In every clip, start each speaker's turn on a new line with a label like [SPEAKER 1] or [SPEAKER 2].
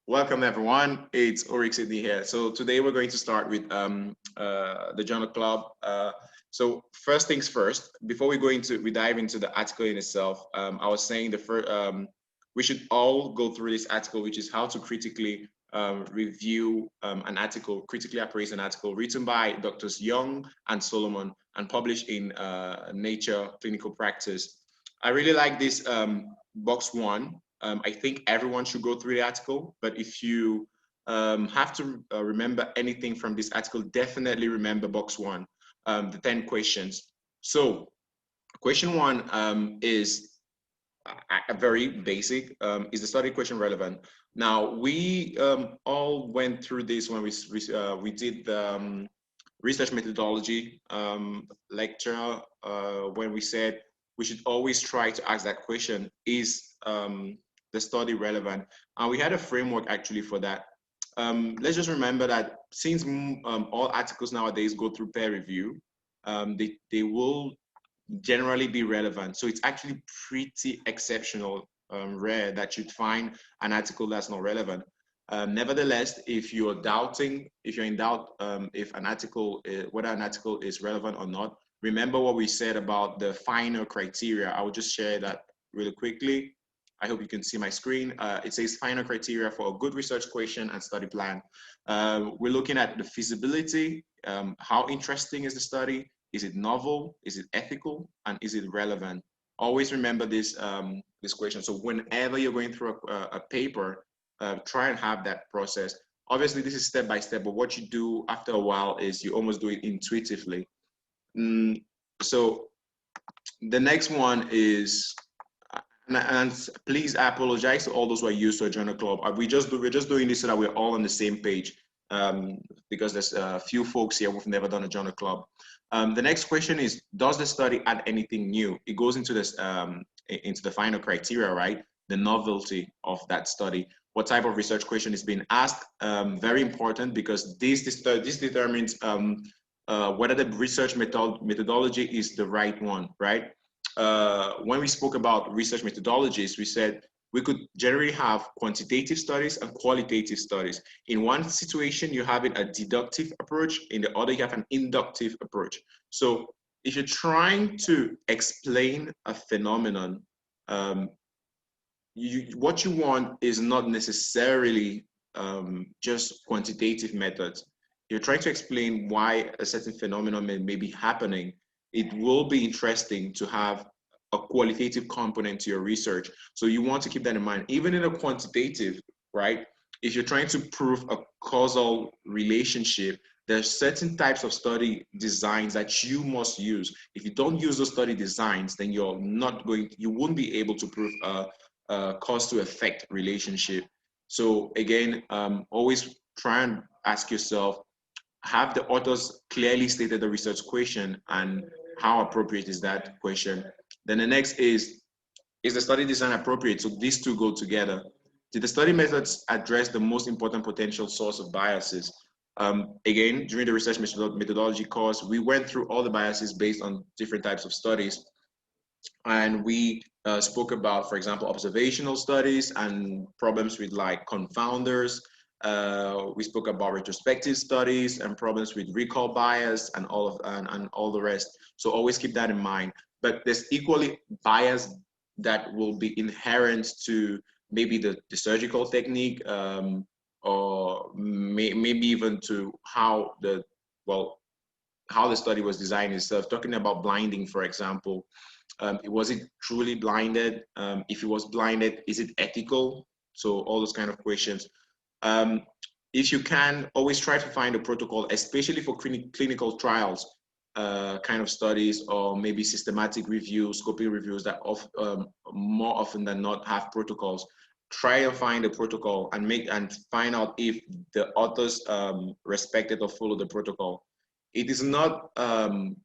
[SPEAKER 1] Welcome everyone. It's Oryx Sydney here. So today we're going to start with the journal club. So first things first, before we dive into the article in itself, I was saying the first we should all go through this article, which is how to critically review an article, critically appraise an article written by Doctors Young and Solomon and published in Nature Clinical Practice. I really like this box one. I think everyone should go through the article, but if you have to remember anything from this article, definitely remember box one, the 10 questions. So question one is a very basic. Is the study question relevant? Now, we all went through this when we did the research methodology lecture when we said we should always try to ask that question, is the study relevant? And we had a framework actually for that. Let's just remember that since all articles nowadays go through peer review, they will generally be relevant. So it's actually pretty exceptional, rare that you'd find an article that's not relevant. Nevertheless, if you're in doubt if an article, whether an article is relevant or not, remember what we said about the final criteria. I will just share that really quickly. I hope you can see my screen. It says final criteria for a good research question and study plan. We're looking at the feasibility, how interesting is the study, is it novel, is it ethical, and is it relevant? Always remember this question. So whenever you're going through a paper, try and have that process. Obviously, this is step by step, but what you do after a while is you almost do it intuitively. So the next one is, and please, I apologize to all those who are used to a journal club. We're just doing this so that we're all on the same page, because there's a few folks here who've never done a journal club. The next question is, does the study add anything new? It goes into this into the final criteria, right? The novelty of that study. What type of research question is being asked? Very important, because this determines whether the research methodology is the right one, right? When we spoke about research methodologies, we said we could generally have quantitative studies and qualitative studies. In one situation, you have a deductive approach. In the other, you have an inductive approach. So if you're trying to explain a phenomenon, what you want is not necessarily just quantitative methods. You're trying to explain why a certain phenomenon may be happening. It will be interesting to have a qualitative component to your research. So you want to keep that in mind. Even in a quantitative, right? If you're trying to prove a causal relationship, there's certain types of study designs that you must use. If you don't use those study designs, then you won't be able to prove a cause to effect relationship. So again, always try and ask yourself, have the authors clearly stated the research question, and how appropriate is that question? Then the next is the study design appropriate? So these two go together. Did the study methods address the most important potential source of biases? Again, during the research methodology course, we went through all the biases based on different types of studies. And we spoke about, for example, observational studies and problems with like confounders. We spoke about retrospective studies and problems with recall bias and all the rest. So always keep that in mind. But there's equally bias that will be inherent to maybe the surgical technique, or maybe even to how the study was designed itself. Talking about blinding, for example, was it truly blinded? If it was blinded, is it ethical? So all those kind of questions. If you can, always try to find a protocol, especially for clinical trials, kind of studies, or maybe systematic reviews, scoping reviews that more often than not have protocols. Try and find a protocol and find out if the authors respected or followed the protocol. It is not an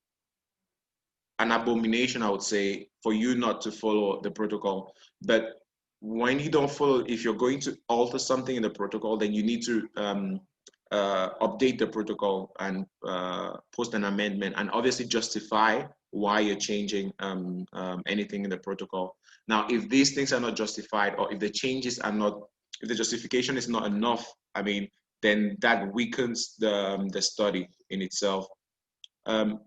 [SPEAKER 1] abomination, I would say, for you not to follow the protocol. But when you don't follow, if you're going to alter something in the protocol, then you need to update the protocol and post an amendment, and obviously justify why you're changing anything in the protocol. Now, if these things are not justified, or if the changes are not if the justification is not enough, I mean, then that weakens the study in itself. Um,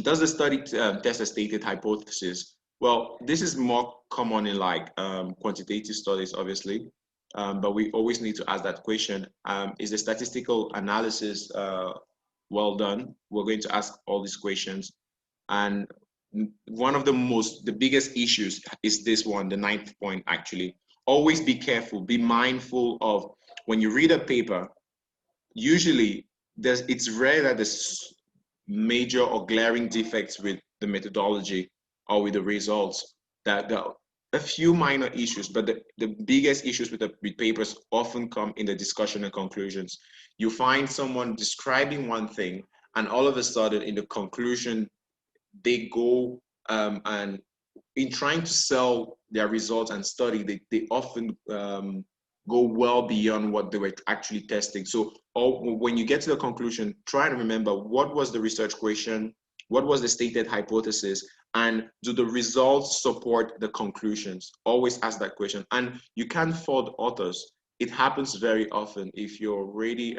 [SPEAKER 1] does the study test a stated hypothesis? Well, this is more common in like quantitative studies, obviously, but we always need to ask that question. Is the statistical analysis well done? We're going to ask all these questions. And one of the biggest issues is this one, the ninth point actually. Always be careful, be mindful of when you read a paper, usually it's rare that there's major or glaring defects with the methodology or with the results. That there are a few minor issues, but the biggest issues with papers often come in the discussion and conclusions. You find someone describing one thing, and all of a sudden in the conclusion, they go and in trying to sell their results and study, they often go well beyond what they were actually testing. So when you get to the conclusion, try to remember what was the research question, what was the stated hypothesis, and do the results support the conclusions? Always ask that question. And you can't fault authors. It happens very often if you're already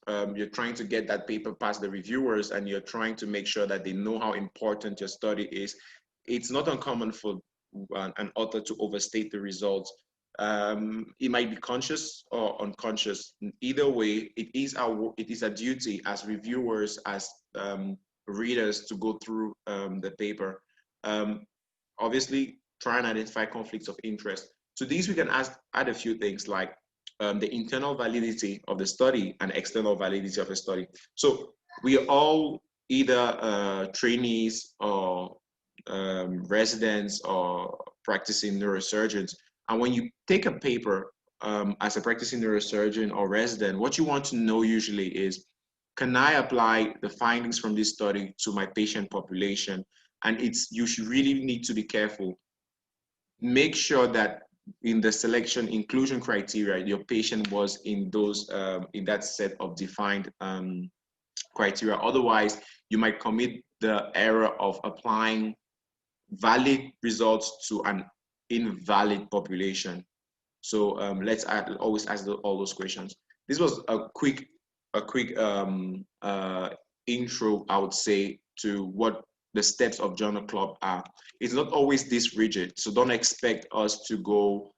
[SPEAKER 1] you're trying to get that paper past the reviewers and you're trying to make sure that they know how important your study is. It's not uncommon for an author to overstate the results. It might be conscious or unconscious. Either way, it is a duty as reviewers, as readers, to go through the paper. Um, Obviously, try and identify conflicts of interest. To these, we can add a few things like the internal validity of the study and external validity of the study. So we are all either trainees or residents or practicing neurosurgeons. And when you take a paper as a practicing neurosurgeon or resident, what you want to know usually is, can I apply the findings from this study to my patient population? And you should really need to be careful. Make sure that in the selection inclusion criteria, your patient was in those in that set of defined criteria. Otherwise, you might commit the error of applying valid results to an invalid population. So always ask all those questions. This was a quick intro, I would say, to what the steps of journal club are. It's not always this rigid, so don't expect us to go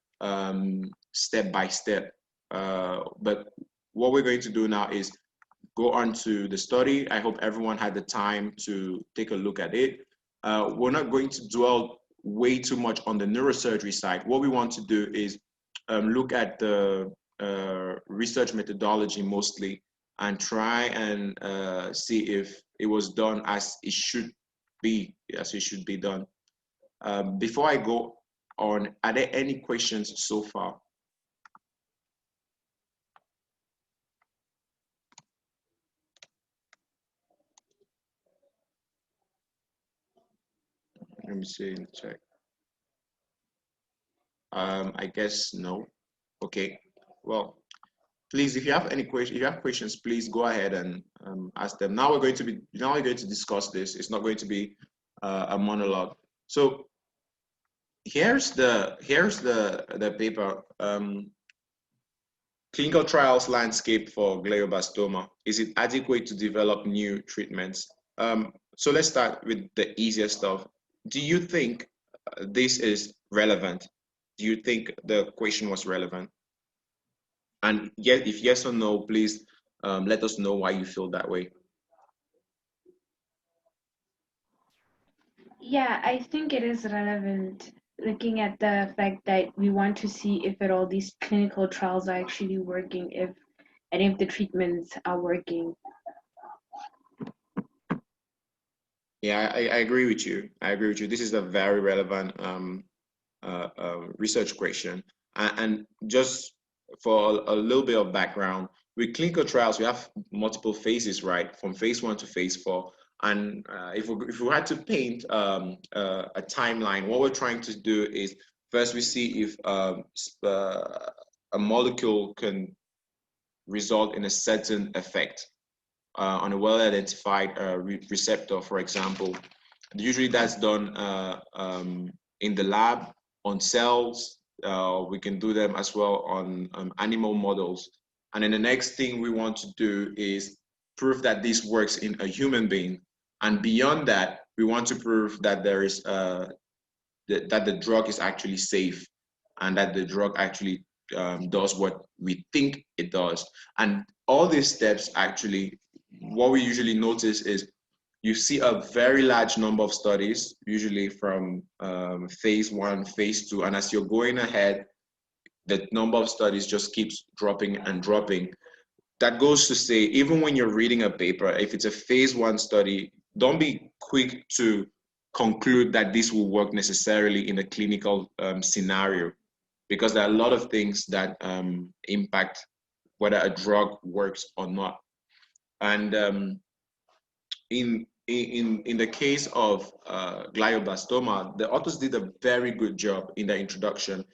[SPEAKER 1] step by step. But what we're going to do now is go on to the study. I hope everyone had the time to take a look at it. We're not going to dwell way too much on the neurosurgery side. What we want to do is look at the research methodology mostly and try and see if it was done as it should be done. Before I go on, are there any questions so far? Let me see in the chat. I guess no. Okay. Well, please, if you have any questions, if you have questions, please go ahead and ask them. Now we're going to discuss this. It's not going to be a monologue. So here's the paper. Clinical trials landscape for glioblastoma. Is it adequate to develop new treatments? So let's start with the easier stuff. Do you think this is relevant? Do you think the question was relevant? And yet, if yes or no, please let us know why you feel that way.
[SPEAKER 2] Yeah, I think it is relevant looking at the fact that we want to see if at all these clinical trials are actually working, if any of the treatments are working.
[SPEAKER 1] Yeah, I agree with you. I agree with you. This is a very relevant research question. And just for a little bit of background, with clinical trials, we have multiple phases, right? From phase 1 to phase 4. And if we had to paint a timeline, what we're trying to do is first we see if a molecule can result in a certain effect on a well-identified receptor, for example. Usually that's done in the lab on cells. We can do them as well on animal models. And then the next thing we want to do is prove that this works in a human being. And beyond that, we want to prove that there is that the drug is actually safe and that the drug actually does what we think it does. And all these steps actually, what we usually notice is you see a very large number of studies, usually from phase 1, phase 2, and as you're going ahead, the number of studies just keeps dropping and dropping. That goes to say, even when you're reading a paper, if it's a phase 1 study, don't be quick to conclude that this will work necessarily in a clinical scenario, because there are a lot of things that impact whether a drug works or not. And in the case of glioblastoma, the authors did a very good job in the introduction.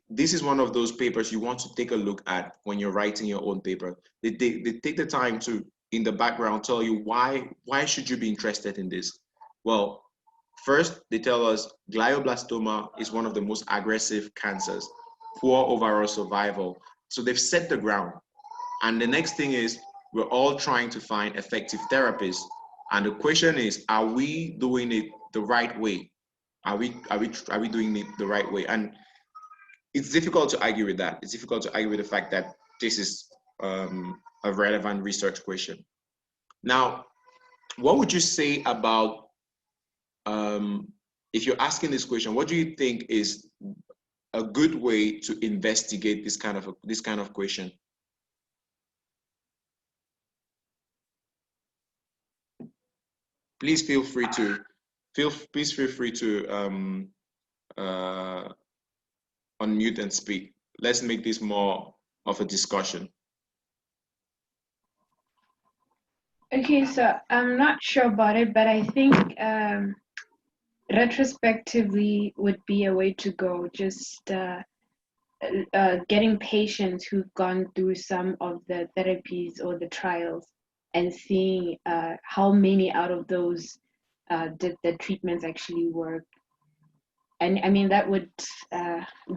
[SPEAKER 1] This is one of those papers you want to take a look at when you're writing your own paper. They take the time to, in the background, tell you why should you be interested in this. Well, first, they tell us glioblastoma is one of the most aggressive cancers, poor overall survival. So they've set the ground. And the next thing is, we're all trying to find effective therapies. And the question is, are we doing it the right way? Are we doing it the right way? And it's difficult to argue with that. It's difficult to argue with the fact that this is a relevant research question. Now, what would you say about, if you're asking this question, what do you think is a good way to investigate this kind of question? Please feel free to unmute and speak. Let's make this more of a discussion.
[SPEAKER 2] Okay, so I'm not sure about it, but I think retrospectively would be a way to go. Just getting patients who've gone through some of the therapies or the trials and seeing how many out of those did the treatments actually work. And I mean, that would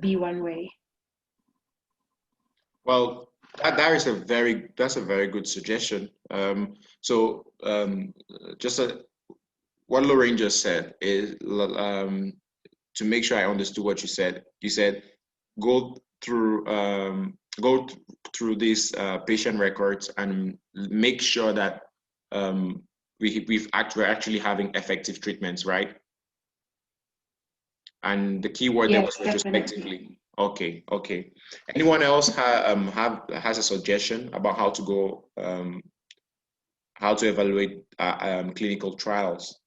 [SPEAKER 2] be one way.
[SPEAKER 1] Well, that's a very good suggestion. Just what Lorraine just said is, to make sure I understood what you said. You said go through these patient records and make sure that we're actually having effective treatments, right? And the key word there was retrospectively. Okay. Anyone else has a suggestion about how to go, how to evaluate clinical trials?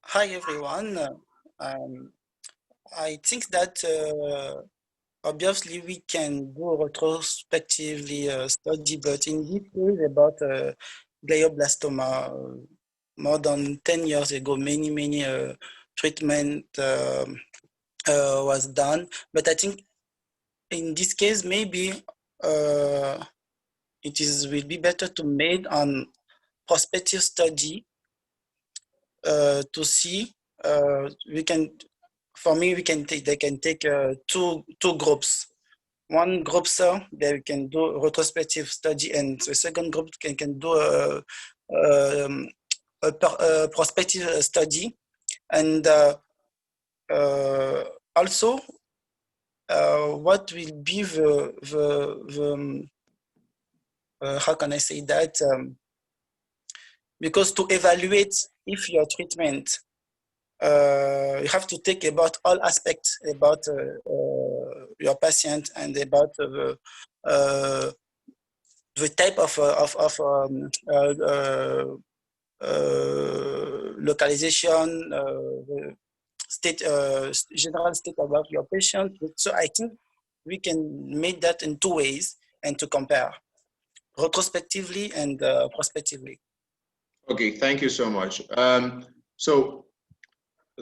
[SPEAKER 3] Hi everyone. I think that obviously we can do a retrospectively study, but in this case about glioblastoma, more than 10 years ago, many treatment was done. But I think in this case, maybe will be better to made on prospective study to see. They can take two groups. One group, they can do retrospective study, and the second group can do a prospective study. And also, what will be the how can I say that? Because to evaluate if your treatment, you have to think about all aspects about your patient and about the type of localization, state, general state about your patient. So I think we can make that in two ways and to compare retrospectively and prospectively.
[SPEAKER 1] Okay, thank you so much. So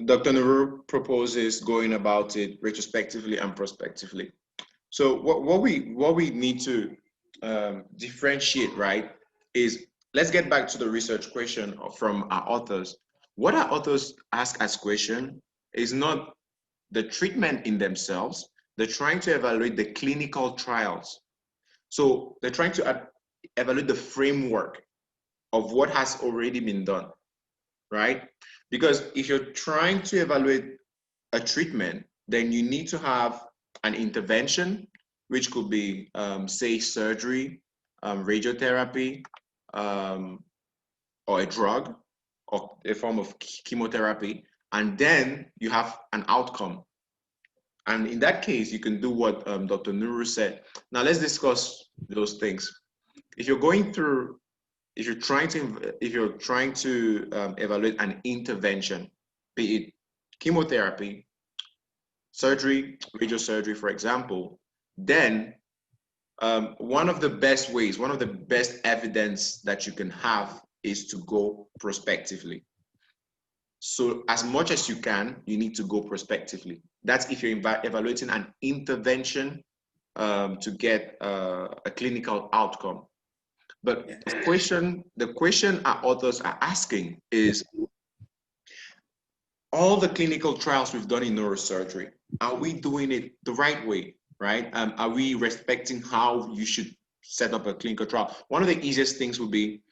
[SPEAKER 1] Dr. Nuru proposes going about it retrospectively and prospectively. So what we need to differentiate, right, is, let's get back to the research question from our authors. What our authors ask as question is not the treatment in themselves. They're trying to evaluate the clinical trials. So they're trying to evaluate the framework of what has already been done, right? Because if you're trying to evaluate a treatment, then you need to have an intervention, which could be, say, surgery, radiotherapy, or a drug, or a form of chemotherapy, and then you have an outcome. And in that case, you can do what Dr. Nuru said. Now let's discuss those things. If you're going through, if you're trying to evaluate an intervention, be it chemotherapy, surgery, radiosurgery, for example, then one of the best ways, one of the best evidence that you can have is to go prospectively. So as much as you can, you need to go prospectively. That's if you're evaluating an intervention to get a clinical outcome. But the question our authors are asking is, all the clinical trials we've done in neurosurgery, are we doing it the right way, right? Are we respecting how you should set up a clinical trial? One of the easiest things would be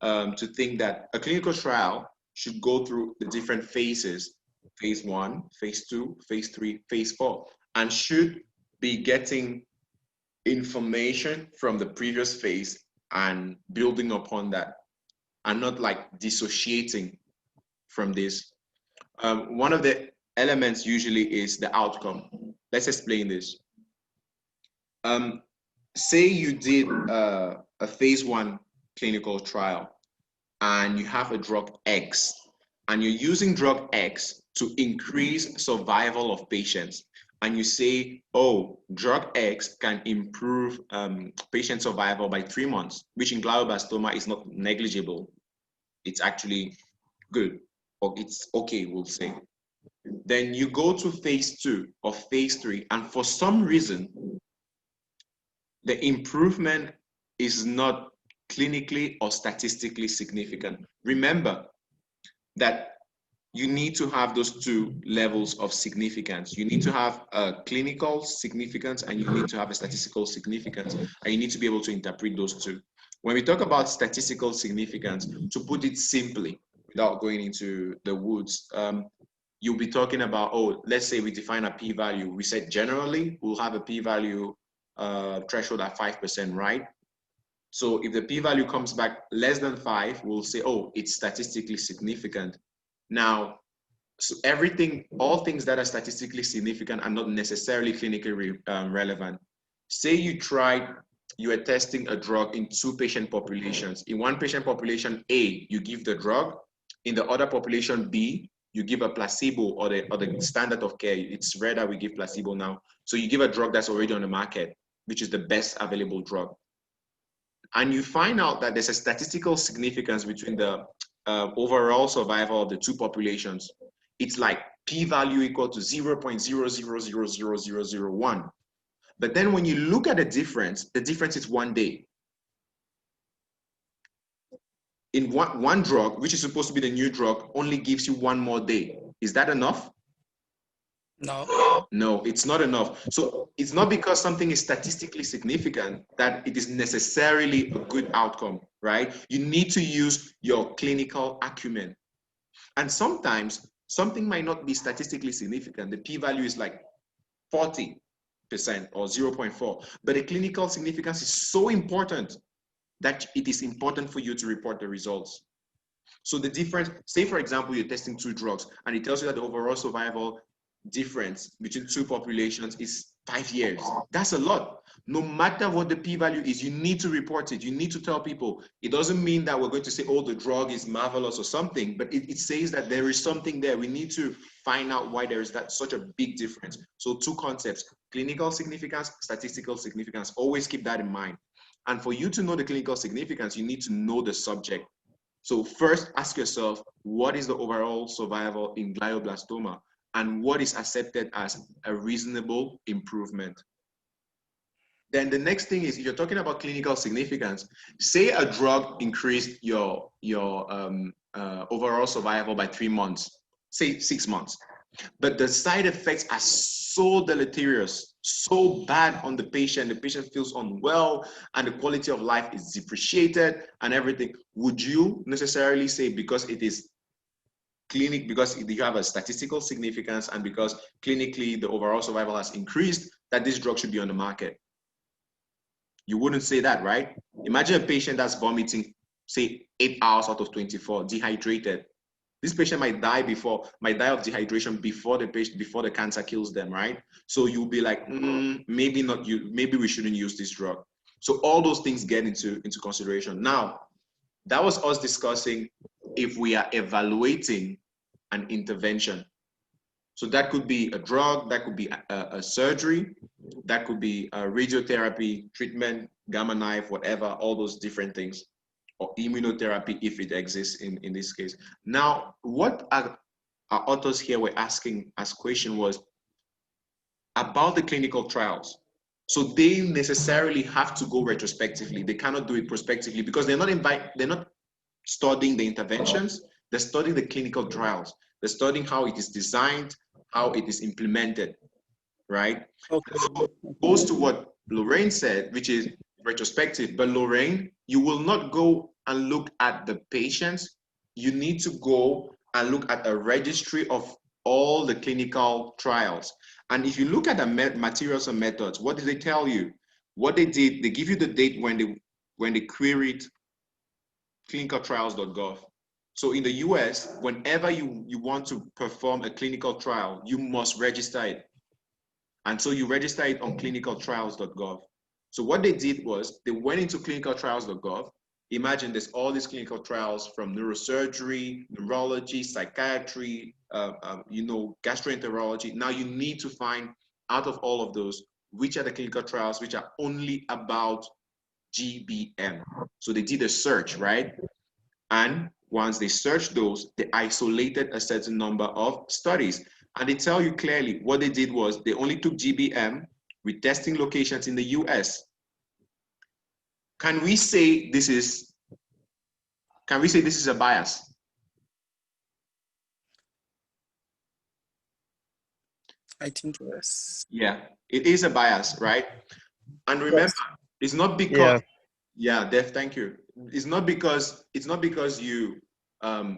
[SPEAKER 1] to think that a clinical trial should go through the different phases, phase 1, phase 2, phase 3, phase 4, and should be getting information from the previous phase and building upon that, and not like dissociating from this. One of the elements usually is the outcome. Let's explain this. Say you did a phase 1 clinical trial and you have a drug X, and you're using drug X to increase survival of patients, and you say, oh, drug X can improve patient survival by 3 months, which in glioblastoma is not negligible. It's actually good, or it's okay, we'll say. Then you go to phase 2 or phase 3, and for some reason, the improvement is not clinically or statistically significant. Remember that you need to have those two levels of significance. You need to have a clinical significance and you need to have a statistical significance, and you need to be able to interpret those two. When we talk about statistical significance, to put it simply, without going into the woods, you'll be talking about, oh, let's say we define a p-value. We said generally we'll have a p-value threshold at 5%, right? So if the p-value comes back less than 5, we'll say, oh, it's statistically significant. Now, so all things that are statistically significant are not necessarily clinically relevant. Say you are testing a drug in 2 patient populations. In one patient population A, you give the drug. In the other population B, you give a placebo or the standard of care. It's rare that we give placebo now. So you give a drug that's already on the market, which is the best available drug. And you find out that there's a statistical significance between the overall survival of the 2 populations. It's like p-value equal to 0.0000001. But then when you look at the difference is 1 day. In one drug, which is supposed to be the new drug, only gives you 1 more day. Is that enough?
[SPEAKER 3] No.
[SPEAKER 1] No, it's not enough. So it's not because something is statistically significant that it is necessarily a good outcome, right? You need to use your clinical acumen. And sometimes something might not be statistically significant. The p-value is like 40% or 0.4, but the clinical significance is so important that it is important for you to report the results. So the difference, say for example, you're testing 2 drugs and it tells you that the overall survival difference between 2 populations is 5 years. That's a lot. No matter what the p-value is, you need to report it. You need to tell people. It doesn't mean that we're going to say, oh, the drug is marvelous or something, but it says that there is something there. We need to find out why there is such a big difference. So 2 concepts, clinical significance, statistical significance. Always keep that in mind. And for you to know the clinical significance, you need to know the subject. So first ask yourself, what is the overall survival in glioblastoma? And what is accepted as a reasonable improvement? Then the next thing is, if you're talking about clinical significance, say a drug increased your overall survival by 3 months, say 6 months. But the side effects are so deleterious, so bad on the patient feels unwell, and the quality of life is depreciated and everything. Would you necessarily say because it is because you have a statistical significance and because clinically the overall survival has increased, that this drug should be on the market? You wouldn't say that, right? Imagine a patient that's vomiting, say 8 hours out of 24, dehydrated. This patient might die of dehydration before the cancer kills them, right? So you'll be like, maybe not you, maybe we shouldn't use this drug. So all those things get into consideration. Now, that was us discussing if we are evaluating an intervention. So that could be a drug, that could be a surgery, that could be a radiotherapy, treatment, gamma knife, whatever, all those different things, or immunotherapy if it exists in this case. Now, what our authors here were asking as question was about the clinical trials. So they necessarily have to go retrospectively. They cannot do it prospectively because they're not studying the interventions, they're studying the clinical trials. They're studying how it is designed, how it is implemented, right?
[SPEAKER 3] Okay.
[SPEAKER 1] So it goes to what Lorraine said, which is retrospective. But Lorraine, you will not go and look at the patients. You need to go and look at a registry of all the clinical trials. And if you look at the materials and methods, what did they tell you? What they did, they give you the date when they queried clinicaltrials.gov. So in the US, whenever you want to perform a clinical trial, you must register it. And so you register it on clinicaltrials.gov. So what they did was they went into clinicaltrials.gov. Imagine there's all these clinical trials from neurosurgery, neurology, psychiatry, gastroenterology. Now you need to find out of all of those, which are the clinical trials which are only about GBM. So they did a search, right? And once they searched those, they isolated a certain number of studies. And they tell you clearly what they did was they only took GBM with testing locations in the US. Can we say this is a bias?
[SPEAKER 3] I think yes.
[SPEAKER 1] Yeah, it is a bias, right? And remember,
[SPEAKER 3] Yes.
[SPEAKER 1] it's not because Def, thank you. It's not because you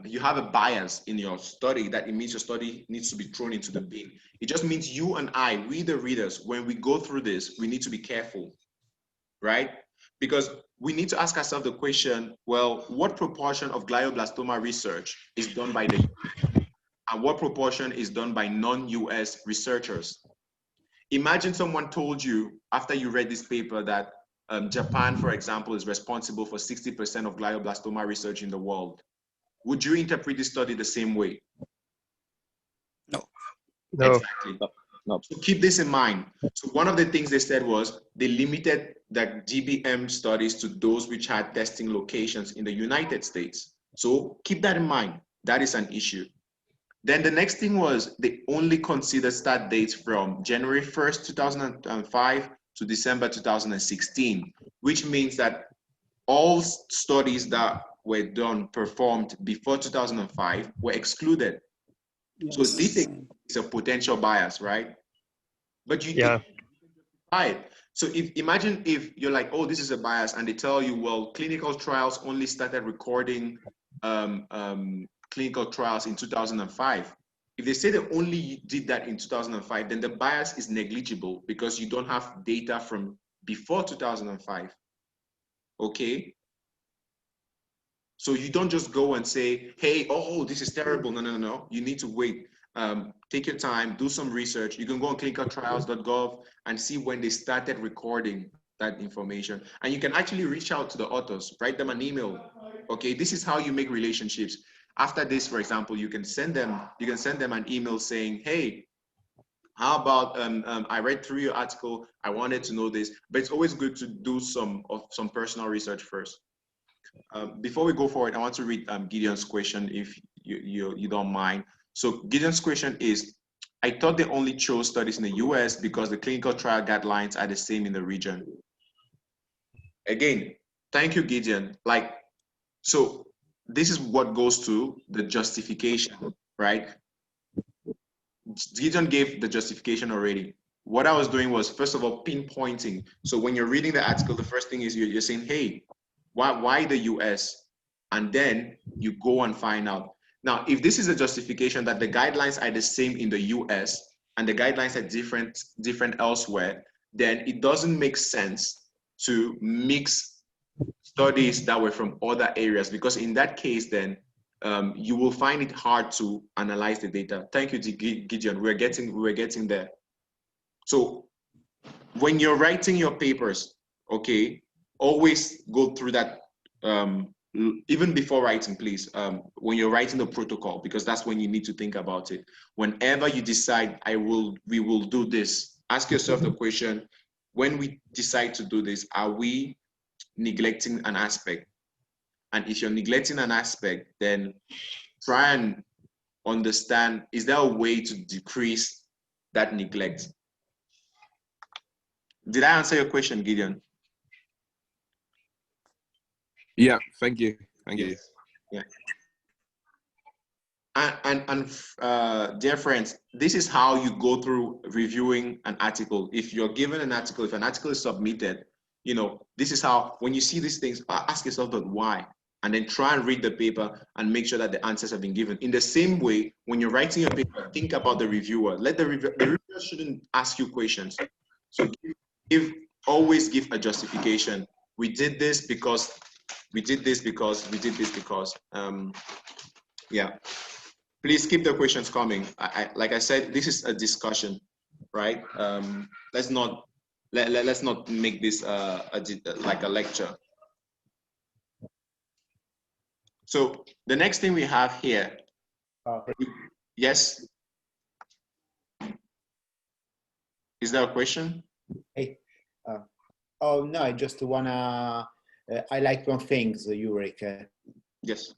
[SPEAKER 1] you have a bias in your study that it means your study needs to be thrown into the bin. It just means you and I, we the readers, when we go through this, we need to be careful, right? Because we need to ask ourselves the question, well, what proportion of glioblastoma research is done by the US and what proportion is done by non-US researchers? Imagine someone told you after you read this paper that Japan, for example, is responsible for 60% of glioblastoma research in the world. Would you interpret this study the same way?
[SPEAKER 3] No.
[SPEAKER 4] No.
[SPEAKER 1] Exactly. No. So keep this in mind. So one of the things they said was they limited the GBM studies to those which had testing locations in the United States. So keep that in mind. That is an issue. Then the next thing was they only considered start dates from January 1st, 2005 to December 2016, which means that all studies that were performed before 2005 were excluded.
[SPEAKER 3] Yes.
[SPEAKER 1] So this is a potential bias, right? But you
[SPEAKER 4] Yeah.
[SPEAKER 1] right. So imagine if you're like, oh, this is a bias, and they tell you, well, clinical trials only started recording clinical trials in 2005. If they say they only did that in 2005, then the bias is negligible because you don't have data from before 2005. Okay. So you don't just go and say, hey, oh, this is terrible. No, no, no, no. You need to wait. Take your time, do some research. You can go on clinicaltrials.gov and see when they started recording that information. And you can actually reach out to the authors, write them an email. Okay, this is how you make relationships. After this, for example, you can send them an email saying, hey, how about I read through your article, I wanted to know this, but it's always good to do some personal research first. Before we go forward, I want to read Gideon's question, if you don't mind. So Gideon's question is, I thought they only chose studies in the US because the clinical trial guidelines are the same in the region. Again, thank you, Gideon. So this is what goes to the justification, right? Gideon gave the justification already. What I was doing was, first of all, pinpointing. So when you're reading the article, the first thing is you're saying, hey, why the US? And then you go and find out. Now, if this is a justification that the guidelines are the same in the US and the guidelines are different elsewhere, then it doesn't make sense to mix studies that were from other areas, because in that case, then you will find it hard to analyze the data. Thank you, Gideon. We're getting there. So when you're writing your papers, okay, always go through that, even before writing, please, when you're writing the protocol, because that's when you need to think about it. Whenever you decide, we will do this, ask yourself the question, when we decide to do this, are we neglecting an aspect? And if you're neglecting an aspect, then try and understand, is there a way to decrease that neglect? Did I answer your question, Gideon?
[SPEAKER 4] Yeah, thank you. Thank you.
[SPEAKER 1] Yeah. Dear friends, this is how you go through reviewing an article. If you're given an article, if an article is submitted, you know, this is how, when you see these things, ask yourself, but why? And then try and read the paper and make sure that the answers have been given. In the same way, when you're writing your paper, think about the reviewer. Let the reviewer shouldn't ask you questions. So always give a justification. We did this because, we did this because, we did this because. Yeah. Please keep the questions coming. Like I said, this is a discussion, right? Let's not make this like a lecture. So the next thing we have here. Yes. Is there a question?
[SPEAKER 5] Hey. Oh no, I just wanna highlight one thing, Ulrich.
[SPEAKER 1] Yes.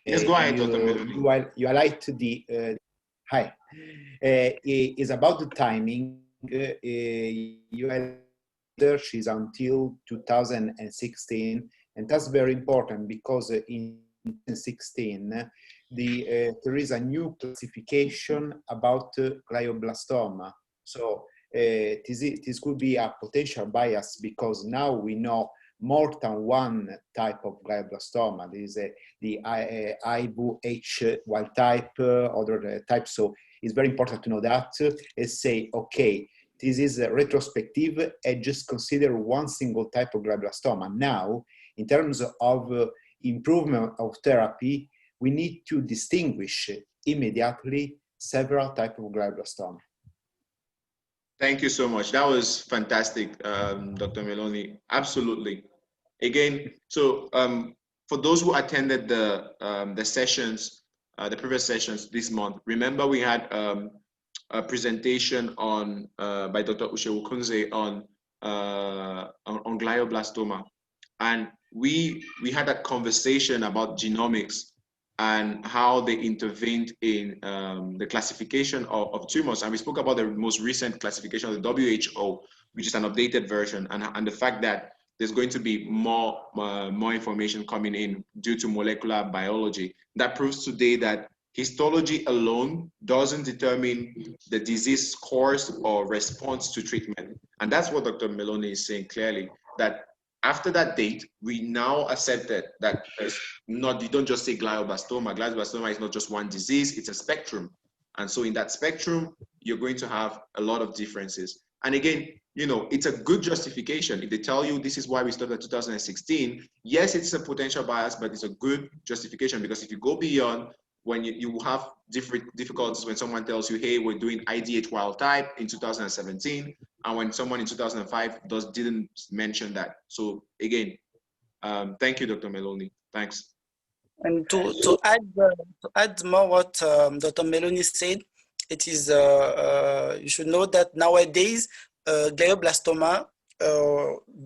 [SPEAKER 1] Yes, go ahead, Dr. Meloni.
[SPEAKER 5] You highlight the hi. Is about the timing. You search is until 2016, and that's very important because in 2016 there is a new classification about glioblastoma. So this could be a potential bias because now we know more than one type of glioblastoma. There is the IVH wild type, other types. So it's very important to know that and say, okay, this is retrospective and just consider one single type of glioblastoma. Now, in terms of improvement of therapy, we need to distinguish immediately several types of glioblastoma.
[SPEAKER 1] Thank you so much. That was fantastic, Dr. Meloni. Absolutely. Again, so for those who attended the sessions, the previous sessions this month, remember we had a presentation on by Dr. Ushewu Kunze on glioblastoma, and we had a conversation about genomics and how they intervened in the classification of tumors, and we spoke about the most recent classification of the WHO, which is an updated version, and the fact that there's going to be more information coming in due to molecular biology. That proves today that histology alone doesn't determine the disease course or response to treatment. And that's what Dr. Meloni is saying clearly, that after that date, we now accepted that you don't just say glioblastoma. Glioblastoma is not just one disease, it's a spectrum. And so in that spectrum, you're going to have a lot of differences. And again, you know, it's a good justification. If they tell you this is why we started 2016, yes, it's a potential bias, but it's a good justification, because if you go beyond, when you have different difficulties when someone tells you, hey, we're doing IDH wild type in 2017, and when someone in 2005 didn't mention that. So again, thank you, Dr. Meloni. Thanks.
[SPEAKER 3] And to add more what Dr. Meloni said, it is you should know that nowadays glioblastoma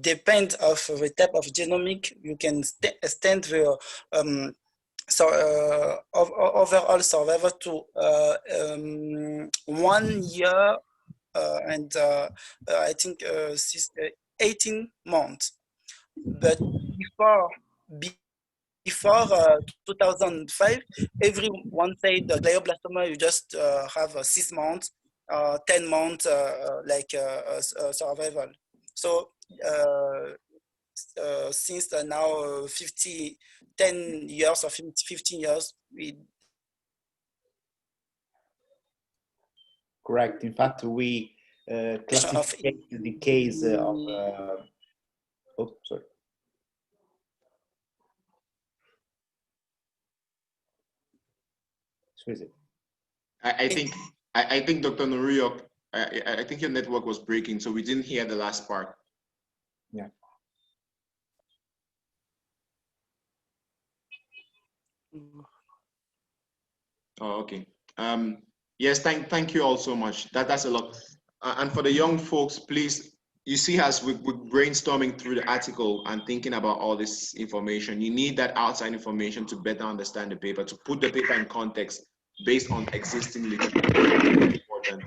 [SPEAKER 3] depends of the type of genomic you can extend the overall survival to 1 year and I think 18 months. But before 2005, everyone said the glioblastoma, you just have 6 months, 10 months survival. So since now 10 years or 15 years, we
[SPEAKER 5] correct. In fact, we classified the case of. Oh, sorry. Is it?
[SPEAKER 1] I think Dr. Nuruyok, I think your network was breaking, so we didn't hear the last part.
[SPEAKER 5] Yeah.
[SPEAKER 1] Oh, okay. Yes, thank you all so much. That's a lot. And for the young folks, please, you see, as we're brainstorming through the article and thinking about all this information, you need that outside information to better understand the paper, to put the paper in context based on existing literature. It's important.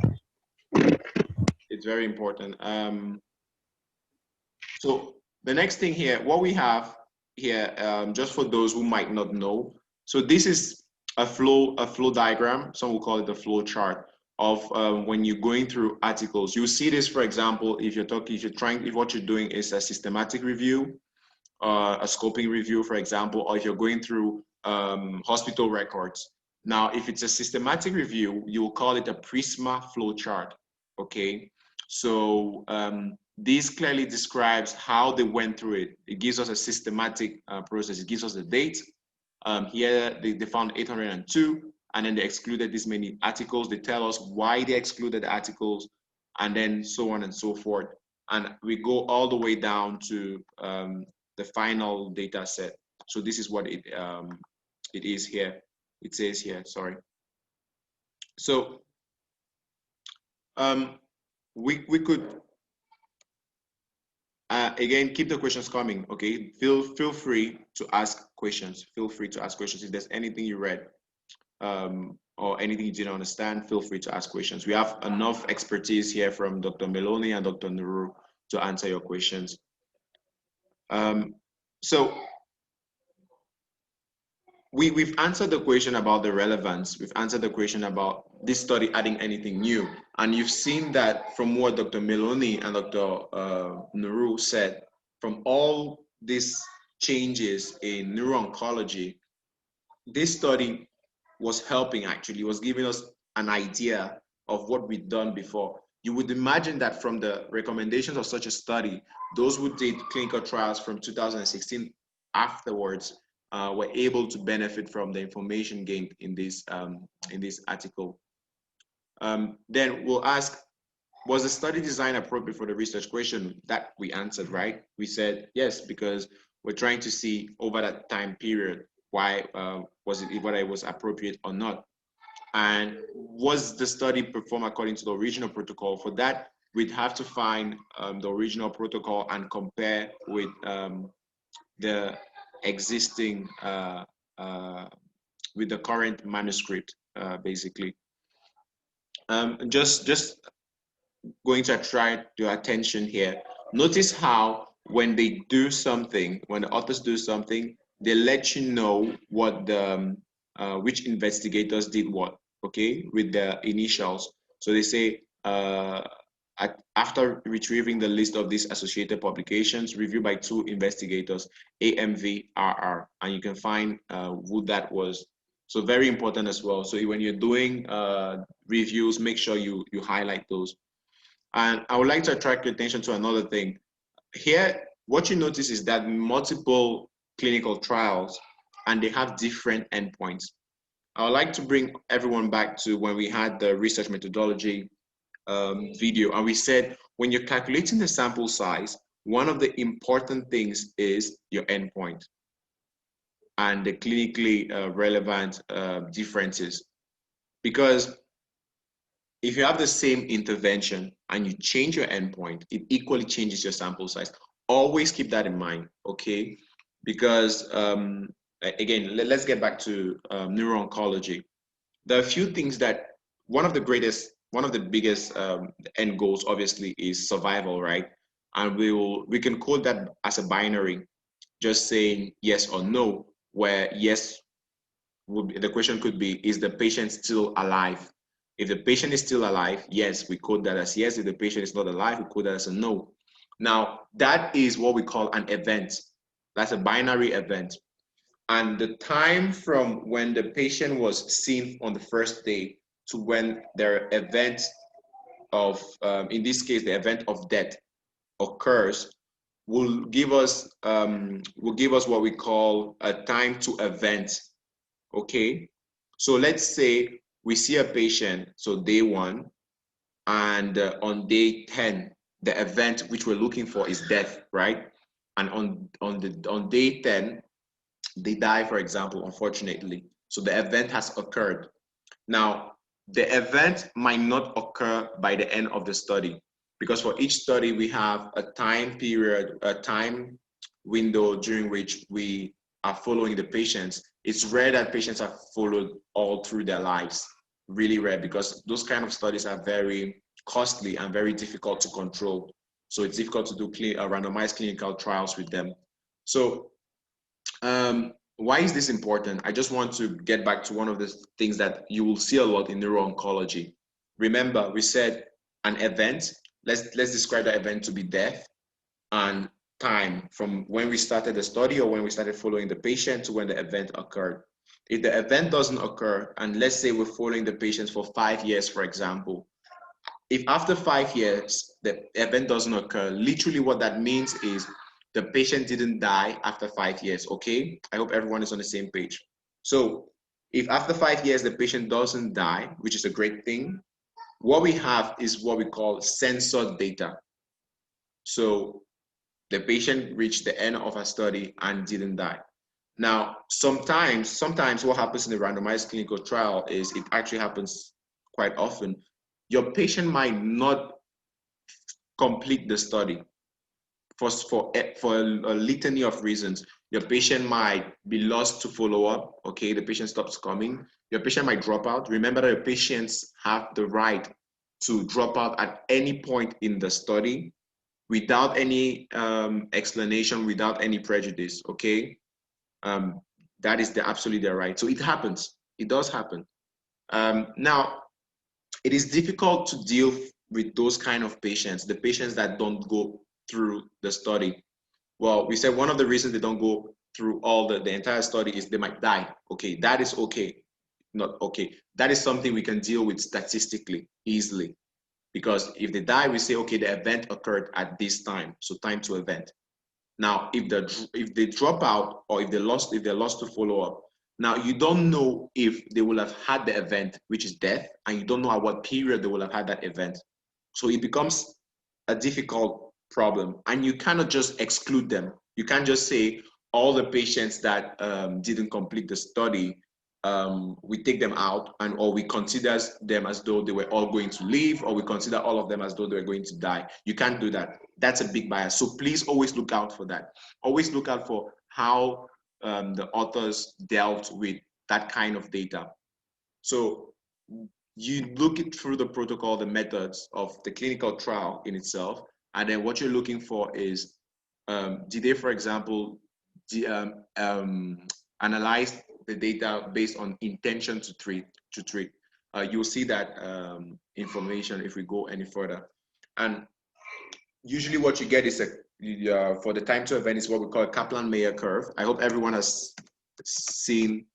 [SPEAKER 1] It's very important. So the next thing here, what we have here, just for those who might not know, so this is a flow diagram. Some will call it a flow chart of when you're going through articles. You see this, for example, if what you're doing is a systematic review, a scoping review, for example, or if you're going through hospital records. Now, if it's a systematic review, you will call it a Prisma flow chart. Okay, so this clearly describes how they went through it. It gives us a systematic process. It gives us the date. Here they found 802, and then they excluded this many articles. They tell us why they excluded the articles, and then so on and so forth. And we go all the way down to the final data set. So this is what it is here. It says here, sorry. So we could again keep the questions coming. Okay, feel free to ask questions. Feel free to ask questions if there's anything you read or anything you didn't understand. Feel free to ask questions. We have enough expertise here from Dr. Meloni and Dr. Nuru to answer your questions. So we've answered the question about the relevance. We've answered the question about this study adding anything new. And you've seen that from what Dr. Meloni and Dr. Nuru said, from all these changes in neuro-oncology, this study was helping, actually, was giving us an idea of what we'd done before. You would imagine that from the recommendations of such a study, those who did clinical trials from 2016 afterwards were able to benefit from the information gained in this article. Then we'll ask, was the study design appropriate for the research question? That we answered, right? We said yes, because we're trying to see over that time period why whether it was appropriate or not. And was the study performed according to the original protocol? For that, we'd have to find the original protocol and compare with the existing with the current manuscript, basically. Just going to attract your attention here. Notice how when they do something, when the authors do something, they let you know what the which investigators did what, okay, with the initials. So they say, after retrieving the list of these associated publications, reviewed by 2 investigators, AMVRR, and you can find who that was. So very important as well. So when you're doing reviews, make sure you highlight those. And I would like to attract your attention to another thing. Here, what you notice is that multiple clinical trials, and they have different endpoints. I would like to bring everyone back to when we had the research methodology video, and we said when you're calculating the sample size, one of the important things is your endpoint and the clinically relevant differences. Because if you have the same intervention and you change your endpoint, it equally changes your sample size. Always keep that in mind, okay? Because again, let's get back to neuro-oncology. There are a few things that one of the biggest end goals, obviously, is survival, right? And we can code that as a binary, just saying yes or no. where yes, the question could be, is the patient still alive? If the patient is still alive, yes, we code that as yes. If the patient is not alive, we code that as a no. Now, that is what we call an event. That's a binary event. And the time from when the patient was seen on the first day to when their event of, in this case, the event of death occurs will give us what we call a time to event. Okay, so let's say we see a patient, so day 1, and on day 10, the event which we're looking for is death, right? And on day 10, they die, for example, unfortunately. So the event has occurred. Now, the event might not occur by the end of the study, because for each study we have a time period, a time window during which we are following the patients. It's rare that patients are followed all through their lives, really rare, because those kind of studies are very costly and very difficult to control. So it's difficult to do randomized clinical trials with them. So why is this important? I just want to get back to one of the things that you will see a lot in neuro-oncology. Remember, we said an event, let's describe the event to be death, and time from when we started the study or when we started following the patient to when the event occurred. If the event doesn't occur, and let's say we're following the patients for 5 years, for example, if after 5 years the event doesn't occur, literally what that means is the patient didn't die after 5 years. Okay, I hope everyone is on the same page. So if after 5 years the patient doesn't die, which is a great thing, what we have is what we call censored data. So the patient reached the end of a study and didn't die. Now, sometimes what happens in the randomized clinical trial is, it actually happens quite often, your patient might not complete the study for a litany of reasons. Your patient might be lost to follow up. Okay, the patient stops coming. Your patient might drop out. Remember that your patients have the right to drop out at any point in the study without any explanation, without any prejudice. Okay, that is absolutely their right. So it happens. It does happen. Now, it is difficult to deal with those kind of patients, the patients that don't go through the study. Well, we said one of the reasons they don't go through all the entire study is they might die. Okay, that is okay. Not okay. That is something we can deal with statistically easily, because if they die, we say, okay, the event occurred at this time, so time to event. Now, if they drop out, or if they're lost to follow up, now you don't know if they will have had the event, which is death, and you don't know at what period they will have had that event. So it becomes a difficult problem, and you cannot just exclude them. You can't just say all the patients that didn't complete the study, we take them out, or we consider them as though they were all going to live, or we consider all of them as though they were going to die. You can't do that. That's a big bias. So please always look out for that. Always look out for how the authors dealt with that kind of data. So you look it through the protocol, the methods of the clinical trial in itself, and then what you're looking for is, did they, for example, analyze the data based on intention to treat? You'll see that information if we go any further. And usually what you get is for the time to event is what we call a Kaplan-Meier curve. I hope everyone has seen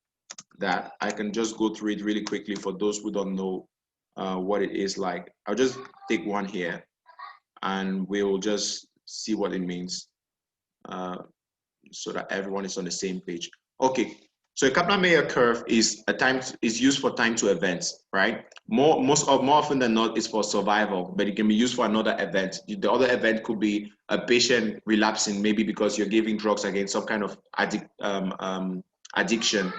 [SPEAKER 1] that. I can just go through it really quickly for those who don't know what it is like. I'll just take one here and we'll just see what it means so that everyone is on the same page. Okay, so a Kaplan-Meier curve is used for time to events, right? More often than not, it's for survival, but it can be used for another event. The other event could be a patient relapsing, maybe because you're giving drugs against some kind of addiction,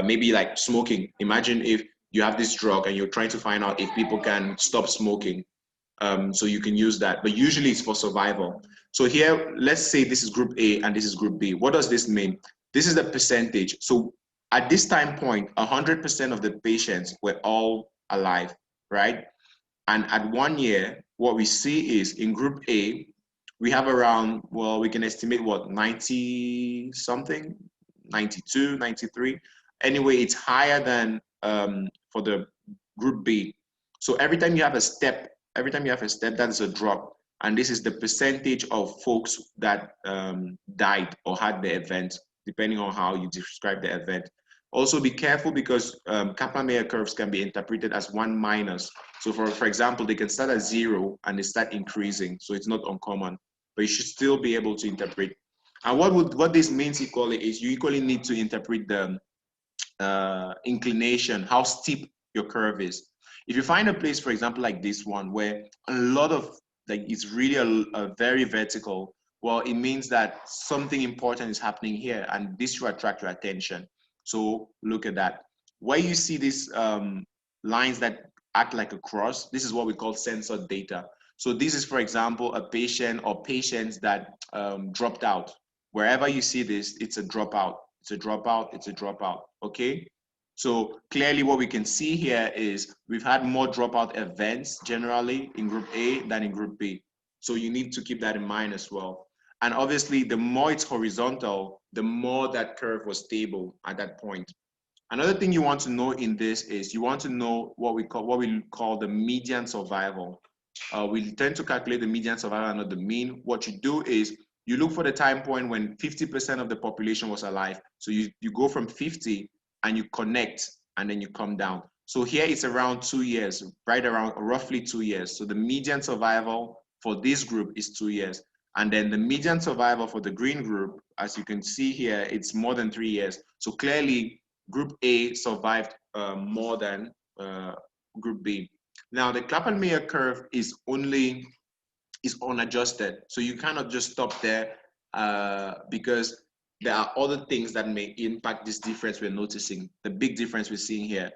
[SPEAKER 1] maybe like smoking. Imagine if you have this drug and you're trying to find out if people can stop smoking. So you can use that, but usually it's for survival. So here, let's say this is group A and this is group B. What does this mean? This is the percentage. So at this time point, 100% of the patients were all alive, right? And at 1 year, what we see is in group A, we have around, well, we can estimate what, 90 something, 92, 93. Anyway, it's higher than for the group B. So every time you have a step, that is a drop. And this is the percentage of folks that died or had the event, depending on how you describe the event. Also be careful because Kaplan-Meier curves can be interpreted as 1 minus. So for example, they can start at 0 and they start increasing. So it's not uncommon, but you should still be able to interpret. And what this means equally is you equally need to interpret the inclination, how steep your curve is. If you find a place, for example, like this one, where a lot of, like, it's really a very vertical, well, it means that something important is happening here, and this should attract your attention. So look at that. Where you see these lines that act like a cross, this is what we call censored data. So this is, for example, a patient or patients that dropped out. Wherever you see this, it's a dropout. It's a dropout. It's a dropout. Okay. So clearly what we can see here is we've had more dropout events generally in group A than in group B. So you need to keep that in mind as well. And obviously the more it's horizontal, the more that curve was stable at that point. Another thing you want to know in this is you want to know what we call the median survival. We tend to calculate the median survival, not the mean. What you do is you look for the time point when 50% of the population was alive. So you go from 50 and you connect and then you come down. So here it's around 2 years, right around roughly 2 years. So the median survival for this group is 2 years. And then the median survival for the green group, as you can see here, it's more than 3 years. So clearly group A survived more than group B. Now the Kaplan-Meier curve is unadjusted. So you cannot just stop there because there are other things that may impact this difference we're noticing, the big difference we're seeing here.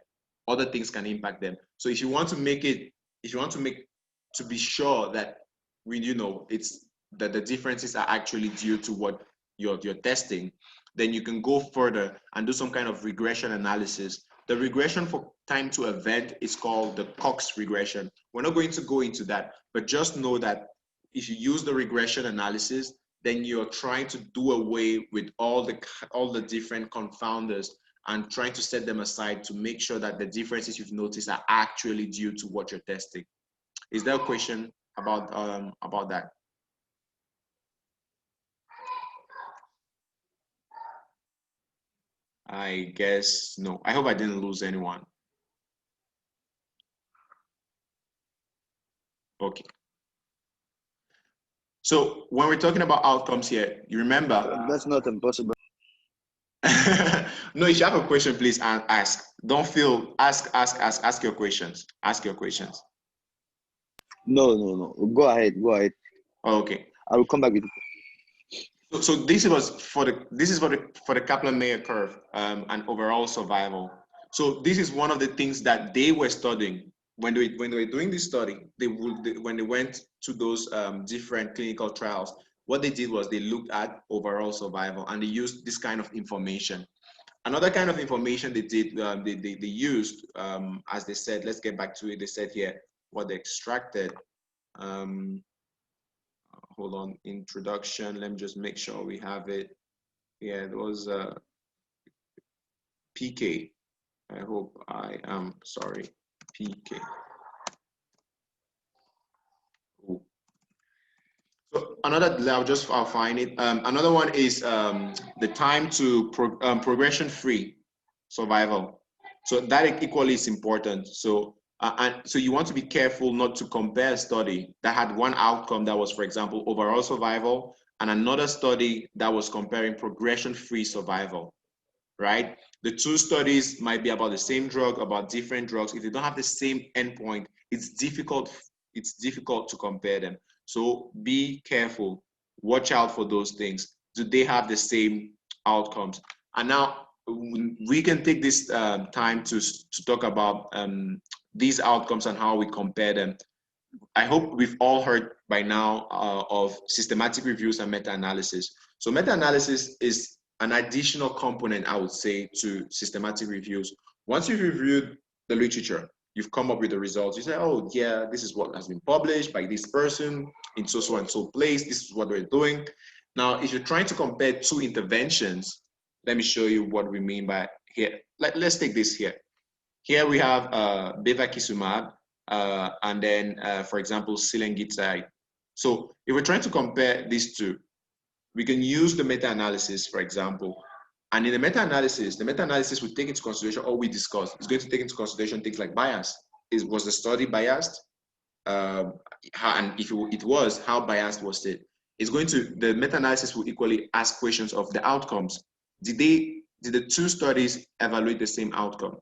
[SPEAKER 1] Other things can impact them. So if you want to make it, to be sure that it's that the differences are actually due to what you're testing, then you can go further and do some kind of regression analysis. The regression for time to event is called the Cox regression. We're not going to go into that, but just know that if you use the regression analysis, then you're trying to do away with all the different confounders and trying to set them aside to make sure that the differences you've noticed are actually due to what you're testing. Is there a question about that? I guess no. I hope I didn't lose anyone. Okay. So when we're talking about outcomes here, you remember?
[SPEAKER 6] That's not impossible.
[SPEAKER 1] No, if you have a question, please ask. Don't feel, ask your questions. Ask your questions.
[SPEAKER 6] No. Go ahead.
[SPEAKER 1] Okay.
[SPEAKER 6] I will come back with it.
[SPEAKER 1] So this is for the Kaplan-Meier curve and overall survival. So this is one of the things that they were studying when they were doing this study. When they went to those different clinical trials, what they did was they looked at overall survival and they used this kind of information. Another kind of information they did, they used, as they said, let's get back to it. They said here what they extracted. Hold on, introduction. Let me just make sure we have it. Yeah, it was PK. I hope I am sorry. PK. Ooh. So another, I'll find it. Another one is the time to progression-free survival. So that equally is important. So and so you want to be careful not to compare a study that had one outcome that was, for example, overall survival, and another study that was comparing progression-free survival, right? The two studies might be about the same drug, about different drugs. If they don't have the same endpoint, it's difficult to compare them. So be careful, watch out for those things. Do they have the same outcomes? And now we can take this time to talk about these outcomes and how we compare them. I hope we've all heard by now of systematic reviews and meta-analysis. So meta-analysis is an additional component, I would say, to systematic reviews. Once you've reviewed the literature, you've come up with the results. You say, oh yeah, this is what has been published by this person in so and so place. This is what they're doing. Now, if you're trying to compare two interventions, let me show you what we mean by here. Let's take this here. Here we have bevacizumab, and then, for example, silengitside. So if we're trying to compare these two, we can use the meta-analysis, for example. And in the meta-analysis will take into consideration all we discussed. It's going to take into consideration things like bias. Was the study biased? And if it was, how biased was it? The meta-analysis will equally ask questions of the outcomes. Did the two studies evaluate the same outcome?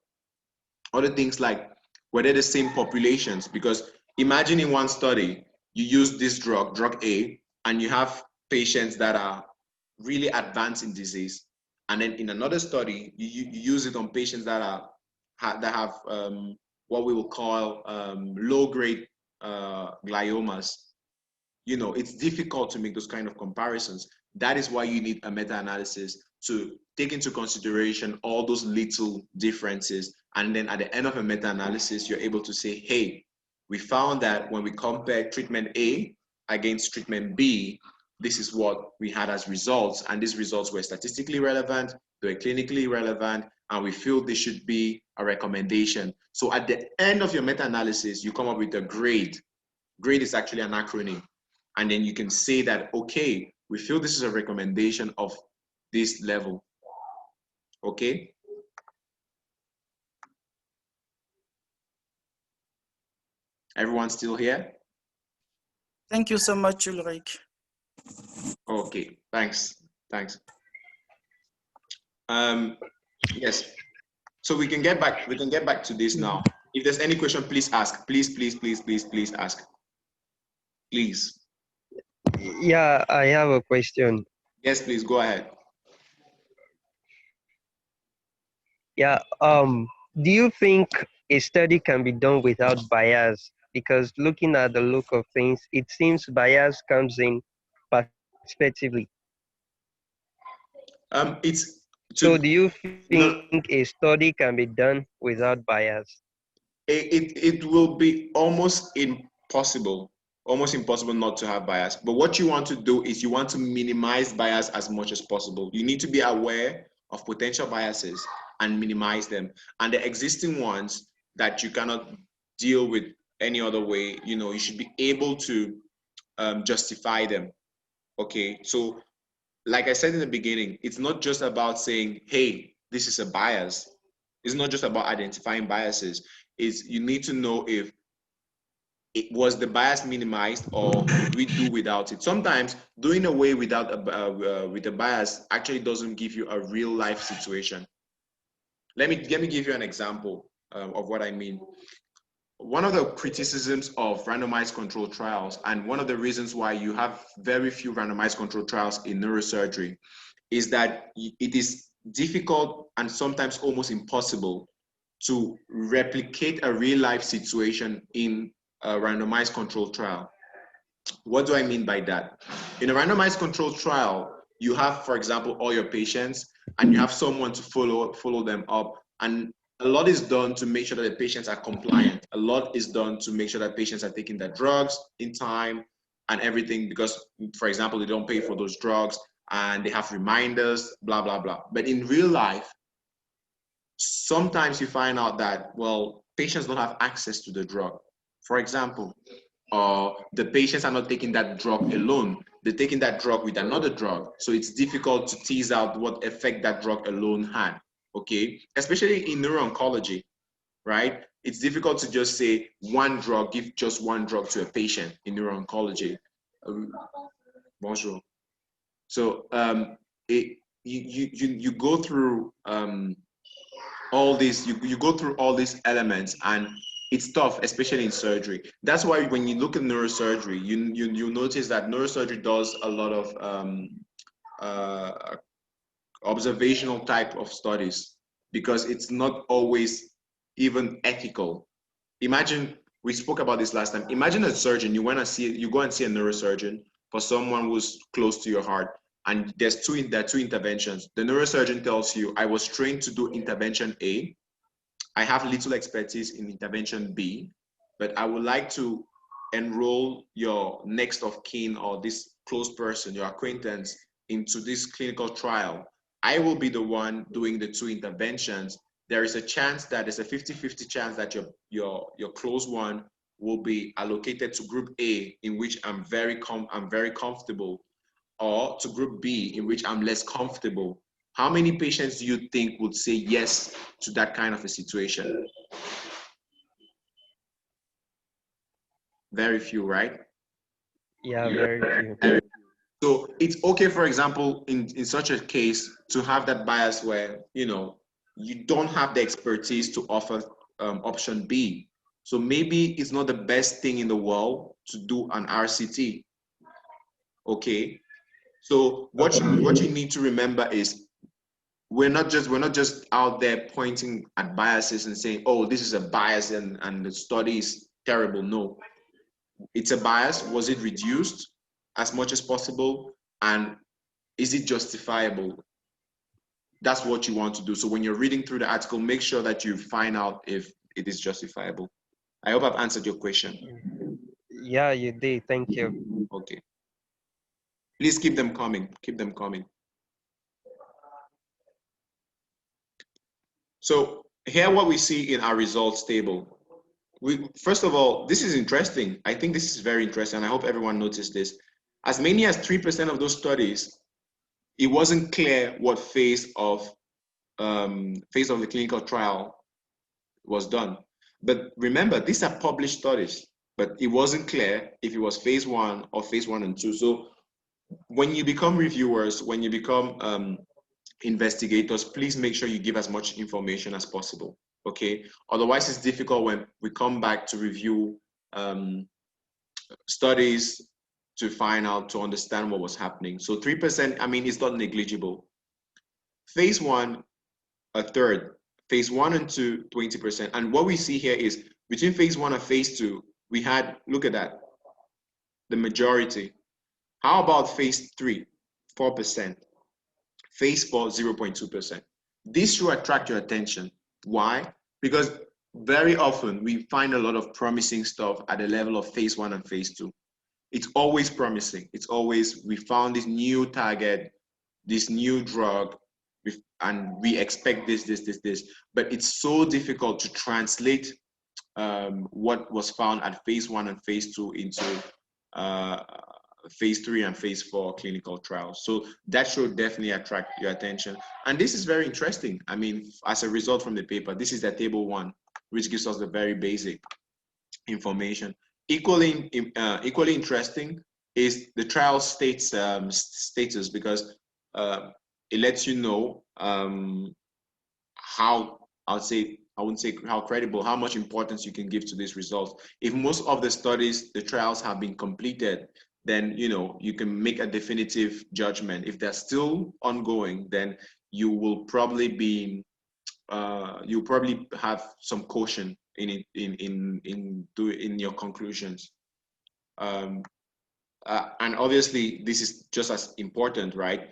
[SPEAKER 1] Other things like, were they the same populations? Because imagine in one study, you use this drug A, and you have patients that are really advanced in disease. And then in another study, you use it on patients that have what we will call low-grade gliomas. You know, it's difficult to make those kind of comparisons. That is why you need a meta-analysis to take into consideration all those little differences. And then at the end of a meta-analysis, you're able to say, hey, we found that when we compare treatment A against treatment B, this is what we had as results. And these results were statistically relevant, they were clinically relevant, and we feel this should be a recommendation. So at the end of your meta-analysis, you come up with a grade. Grade is actually an acronym. And then you can say that, okay, we feel this is a recommendation of this level. Okay? Everyone still here?
[SPEAKER 3] Thank you so much, Ulrich.
[SPEAKER 1] Okay, thanks. Yes. So we can get back to this now. If there's any question, please ask. Please ask. Please.
[SPEAKER 7] Yeah, I have a question.
[SPEAKER 1] Yes, please go ahead.
[SPEAKER 7] Yeah, do you think a study can be done without bias? Because looking at the look of things, it seems bias comes in perspectively. So do you think a study can be done without bias?
[SPEAKER 1] It will be almost impossible not to have bias. But what you want to do is you want to minimize bias as much as possible. You need to be aware of potential biases and minimize them. And the existing ones that you cannot deal with any other way, you know, you should be able to justify them. Okay, so like I said in the beginning, it's not just about saying, hey, this is a bias. It's not just about identifying biases. Is you need to know if it was the bias minimized or we do without it. Sometimes doing away without with a bias actually doesn't give you a real life situation. Let me give you an example of what I mean. One of the criticisms of randomized controlled trials, and one of the reasons why you have very few randomized controlled trials in neurosurgery, is that it is difficult and sometimes almost impossible to replicate a real life situation in a randomized controlled trial. What do I mean by that? In a randomized controlled trial, you have, for example, all your patients, and you have someone to follow them up, and a lot is done to make sure that the patients are compliant. A lot is done to make sure that patients are taking their drugs in time and everything, because, for example, they don't pay for those drugs and they have reminders, blah, blah, blah. But in real life, sometimes you find out that, well, patients don't have access to the drug. For example, the patients are not taking that drug alone. They're taking that drug with another drug. So it's difficult to tease out what effect that drug alone had, okay? Especially in neuro-oncology, right? It's difficult to just say one drug, give just one drug to a patient in neuro-oncology. Bonjour. So you go through all these, you go through all these elements, and it's tough, especially in surgery. That's why when you look at neurosurgery, you notice that neurosurgery does a lot of observational type of studies, because it's not always even ethical. Imagine, we spoke about this last time. Imagine a surgeon, you go and see a neurosurgeon for someone who's close to your heart, and there are two interventions. The neurosurgeon tells you, I was trained to do intervention A. I have little expertise in intervention B, but I would like to enroll your next of kin or this close person, your acquaintance, into this clinical trial. I will be the one doing the 2 interventions, there is a chance that there's a 50-50 chance that your close one will be allocated to group A, in which I'm very comfortable, or to group B, in which I'm less comfortable. How many patients do you think would say yes to that kind of a situation? Very few, right?
[SPEAKER 7] Yeah, very few.
[SPEAKER 1] So it's okay, for example, in such a case, to have that bias where, you know, you don't have the expertise to offer option B. So maybe it's not the best thing in the world to do an RCT. Okay. So what you need to remember is we're not just out there pointing at biases and saying, oh, this is a bias and the study is terrible. No, it's a bias. Was it reduced as much as possible? And is it justifiable? That's what you want to do. So when you're reading through the article, make sure that you find out if it is justifiable. I hope I've answered your question.
[SPEAKER 7] Yeah, you did. Thank you.
[SPEAKER 1] Okay. Please keep them coming. Keep them coming. So here what we see in our results table. First of all, this is interesting. I think this is very interesting, and I hope everyone noticed this. As many as 3% of those studies, it wasn't clear what phase of the clinical trial was done. But remember, these are published studies, but it wasn't clear if it was phase 1 or phase 1 and 2. So when you become reviewers, when you become investigators, please make sure you give as much information as possible, okay? Otherwise, it's difficult when we come back to review studies to find out, to understand what was happening. So 3%, I mean, it's not negligible. Phase 1, a third. Phase 1 and 2, 20%. And what we see here is between phase 1 and phase 2, we had, look at that, the majority. How about phase 3, 4%? Phase 4, 0.2%. This should attract your attention. Why? Because very often we find a lot of promising stuff at the level of phase 1 and phase 2. It's always promising. It's always, we found this new target, this new drug, and we expect this. But it's so difficult to translate what was found at phase 1 and phase 2 into phase 3 and phase 4 clinical trials. So that should definitely attract your attention. And this is very interesting. I mean, as a result from the paper, this is the table 1, which gives us the very basic information. Equally interesting is the trial status, because it lets you know how, I wouldn't say how credible, how much importance you can give to these results. If most of the studies, the trials have been completed, then you know you can make a definitive judgment. If they're still ongoing, then you will probably be you'll probably have some caution in your conclusions. And obviously this is just as important, right?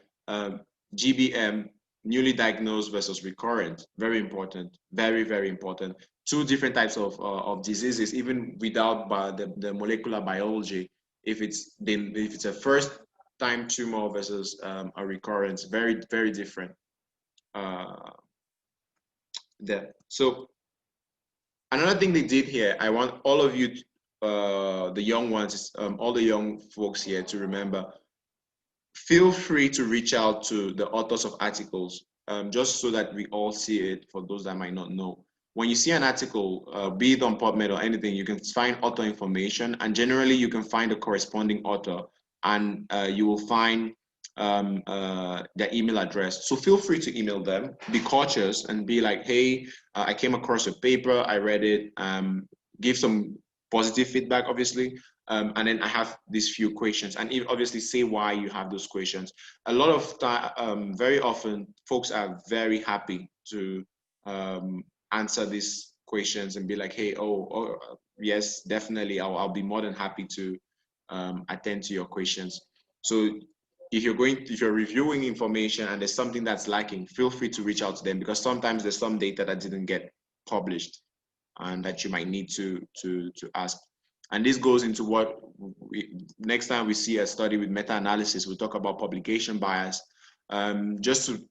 [SPEAKER 1] GBM, newly diagnosed versus recurrent, very important, very important. 2 different types of diseases, even without the molecular biology. If it's a first time tumor versus a recurrence, very different there. So another thing they did here, I want all of you, the young ones, all the young folks here, to remember, feel free to reach out to the authors of articles, just so that we all see it, for those that might not know. When you see an article, be it on PubMed or anything, you can find author information, and generally you can find a corresponding author, and you will find their email address. So feel free to email them, be cautious and be like, hey, I came across a paper, I read it, give some positive feedback, obviously. And then I have these few questions, and obviously say why you have those questions. A lot of time, very often, folks are very happy to answer these questions and be like, hey, oh yes, definitely, I'll be more than happy to attend to your questions. So if you're reviewing information and there's something that's lacking, feel free to reach out to them, because sometimes there's some data that didn't get published and that you might need to ask. And this goes into what next time we see a study with meta-analysis, we'll talk about publication bias. Just to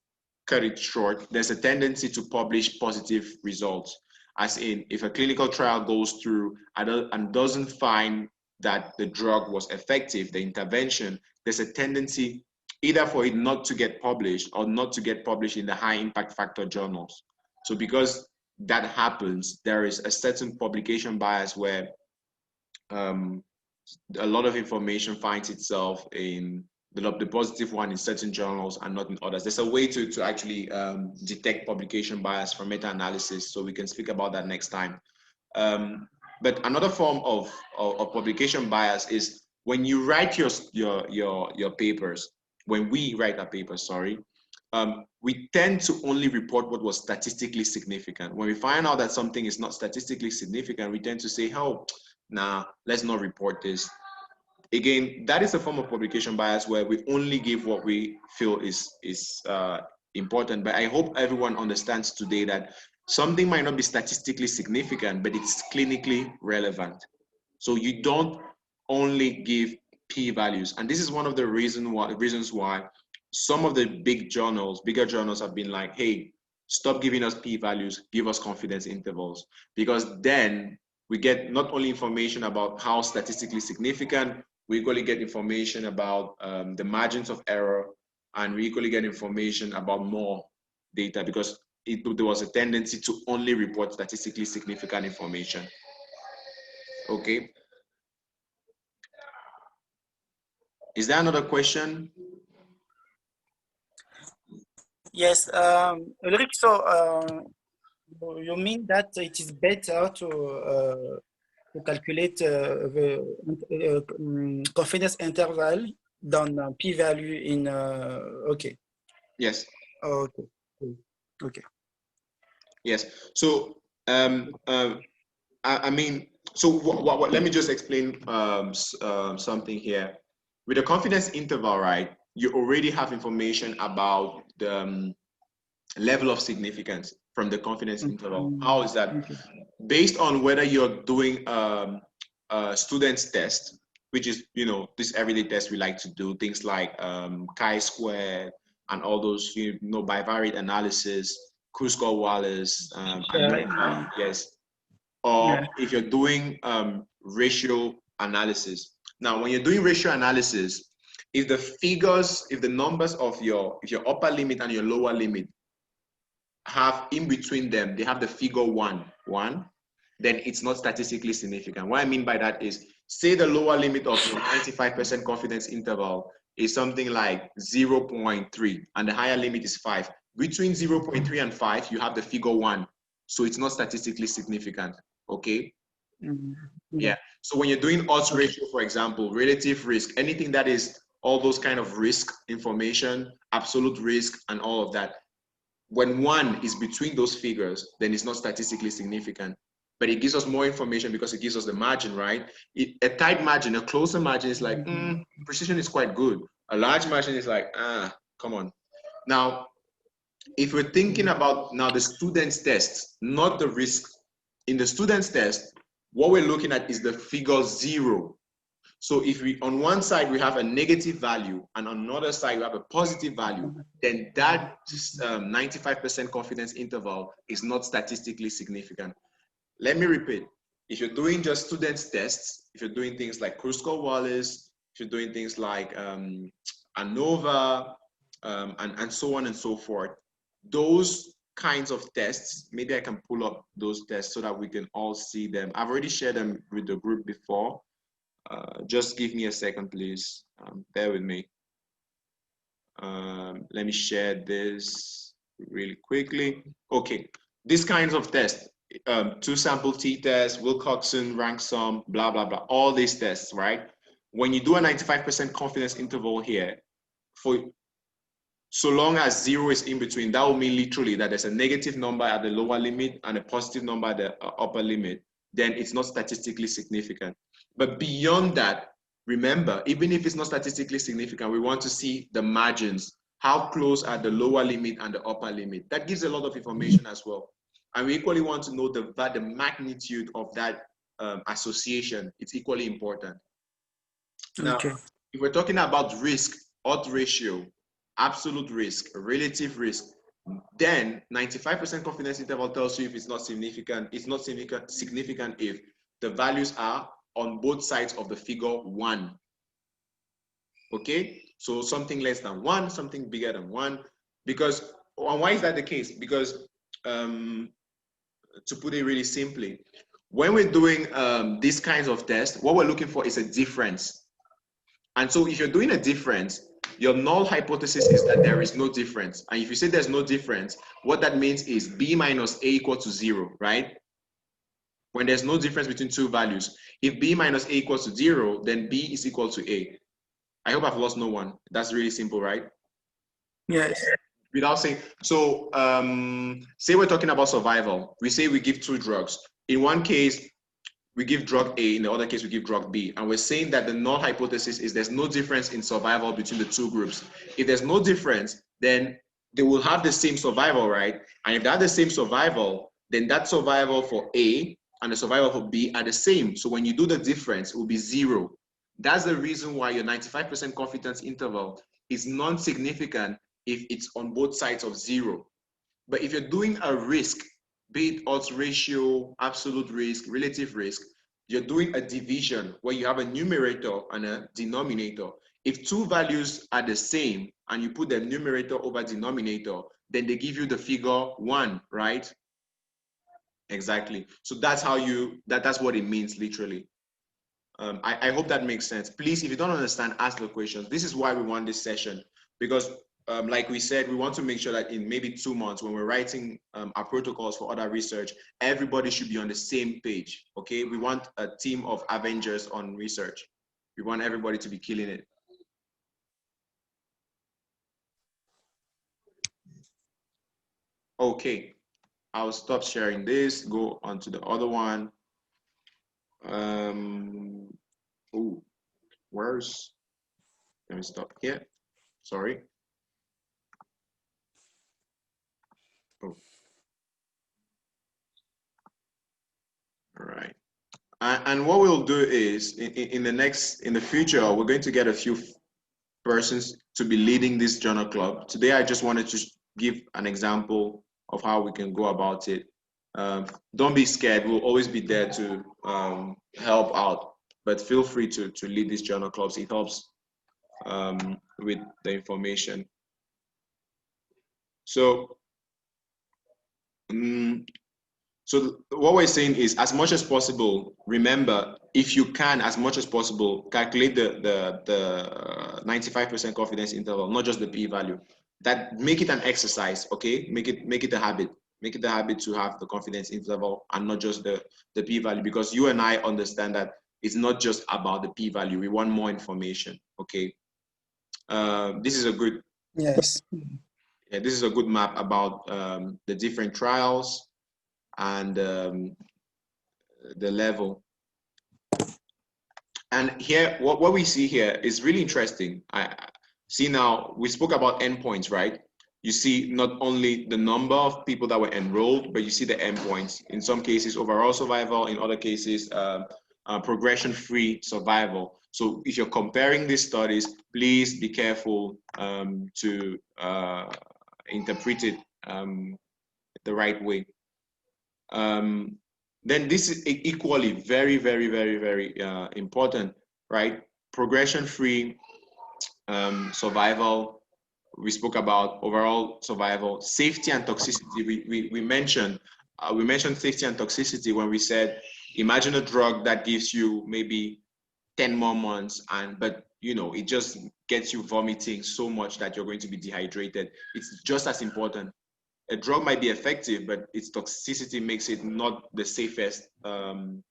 [SPEAKER 1] cut it short, there's a tendency to publish positive results. As in, if a clinical trial goes through and doesn't find that the drug was effective, the intervention, there's a tendency either for it not to get published or not to get published in the high impact factor journals. So because that happens, there is a certain publication bias where a lot of information finds itself in the positive one in certain journals and not in others. There's a way to actually detect publication bias from meta-analysis, so we can speak about that next time. But another form of publication bias is when you write your papers, when we write our papers, sorry, we tend to only report what was statistically significant. When we find out that something is not statistically significant, we tend to say, oh, nah, let's not report this. Again, that is a form of publication bias where we only give what we feel is important. But I hope everyone understands today that something might not be statistically significant, but it's clinically relevant. So you don't only give p-values. And this is one of the reasons why some of the bigger journals have been like, hey, stop giving us p-values, give us confidence intervals. Because then we get not only information about how statistically significant, we equally get information about the margins of error, and we equally get information about more data, because there was a tendency to only report statistically significant information. Okay. Is there another question?
[SPEAKER 3] Yes, Ulrich, so you mean that it is better to calculate the confidence interval than p-value in, okay.
[SPEAKER 1] Yes.
[SPEAKER 3] Okay. Okay.
[SPEAKER 1] Yes. So, I mean, so let me just explain something here. With the confidence interval, right, you already have information about the level of significance from the confidence interval. How is that? Based on whether you're doing a student's test, which is, you know, this everyday test we like to do, things like chi-squared and all those, you know, bivariate analysis, Kruskal-Wallis, yes. Or if you're doing ratio analysis. Now, when you're doing ratio analysis, if the numbers of your upper limit and your lower limit have in between them, they have the figure 1, then it's not statistically significant. What I mean by that is, say the lower limit of your 95% confidence interval is something like 0.3 and the higher limit is 5. Between 0.3 and 5, you have the figure 1. So it's not statistically significant, okay? Yeah, so when you're doing odds ratio, for example, relative risk, anything that is all those kind of risk information, absolute risk and all of that, when 1 is between those figures, then it's not statistically significant. But it gives us more information because it gives us the margin, right? A tight margin, a closer margin is like, precision is quite good. A large margin is like, come on. Now, if we're thinking about now the student's test, not the risk. In the student's test, what we're looking at is the figure 0. So if we, on one side, we have a negative value and on another side, we have a positive value, then that 95% confidence interval is not statistically significant. Let me repeat. If you're doing just students' tests, if you're doing things like Kruskal-Wallis, if you're doing things like ANOVA, and so on and so forth, those kinds of tests, maybe I can pull up those tests so that we can all see them. I've already shared them with the group before. Just give me a second, please. Bear with me. Let me share this really quickly. Okay, these kinds of tests, two sample t-test, Wilcoxon, rank sum, blah, blah, blah, all these tests, right? When you do a 95% confidence interval here, so long as 0 is in between, that will mean literally that there's a negative number at the lower limit and a positive number at the upper limit, then it's not statistically significant. But beyond that, remember, even if it's not statistically significant, we want to see the margins. How close are the lower limit and the upper limit? That gives a lot of information as well. And we equally want to know the magnitude of that association. It's equally important. Now, if we're talking about risk, odds ratio, absolute risk, relative risk, then 95% confidence interval tells you if it's not significant. It's not significant if the values are on both sides of the figure 1. Okay, so something less than 1, something bigger than 1. Because, and why is that the case? Because to put it really simply, when we're doing these kinds of tests, what we're looking for is a difference. And so if you're doing a difference, your null hypothesis is that there is no difference. And if you say there's no difference, what that means is B minus A equal to 0, right? When there's no difference between two values. If B minus A equals to 0, then B is equal to A. I hope I've lost no one. That's really simple, right?
[SPEAKER 3] Yes.
[SPEAKER 1] Without saying, so say we're talking about survival. We say we give 2 drugs. In one case, we give drug A, in the other case, we give drug B. And we're saying that the null hypothesis is there's no difference in survival between the 2 groups. If there's no difference, then they will have the same survival, right? And if they have the same survival, then that survival for A and the survival for B are the same. So when you do the difference, it will be 0. That's the reason why your 95% confidence interval is non-significant if it's on both sides of 0. But if you're doing a risk, be it odds ratio, absolute risk, relative risk, you're doing a division where you have a numerator and a denominator. If 2 values are the same and you put the numerator over denominator, then they give you the figure 1, right? Exactly. So that's how that's what it means literally. I hope that makes sense. Please, if you don't understand, ask the questions. This is why we want this session, because like we said, we want to make sure that in maybe 2 months, when we're writing our protocols for other research, everybody should be on the same page, okay? We want a team of Avengers on research. We want everybody to be killing it. Okay, I'll stop sharing this, go on to the other one. Oh, where's, let me stop here, sorry. Oh. All right. And what we'll do is in the future, we're going to get a few persons to be leading this journal club. Today, I just wanted to give an example of how we can go about it. Don't be scared. We'll always be there to help out, but feel free to lead these journal clubs. It helps with the information. So, so what we're saying is, as much as possible, remember, if you can, as much as possible, calculate the 95% confidence interval, not just the p-value. That, make it an exercise, okay? Make it a habit. Make it a habit to have the confidence interval and not just the p-value, because you and I understand that it's not just about the p-value. We want more information, okay? This is a good,
[SPEAKER 3] Yes.
[SPEAKER 1] yeah, this is a good map about the different trials and the level. And here, what we see here is really interesting. I see now, we spoke about endpoints, right? You see not only the number of people that were enrolled, but you see the endpoints. In some cases, overall survival, in other cases, progression-free survival. So if you're comparing these studies, please be careful to interpret it the right way. Then this is equally very, very, very, very important, right? Progression-free survival. We spoke about overall survival, safety and toxicity. We mentioned safety and toxicity when we said, imagine a drug that gives you maybe 10 more months, but you know, it just gets you vomiting so much that you're going to be dehydrated. It's just as important. A drug might be effective, but its toxicity makes it not the safest drug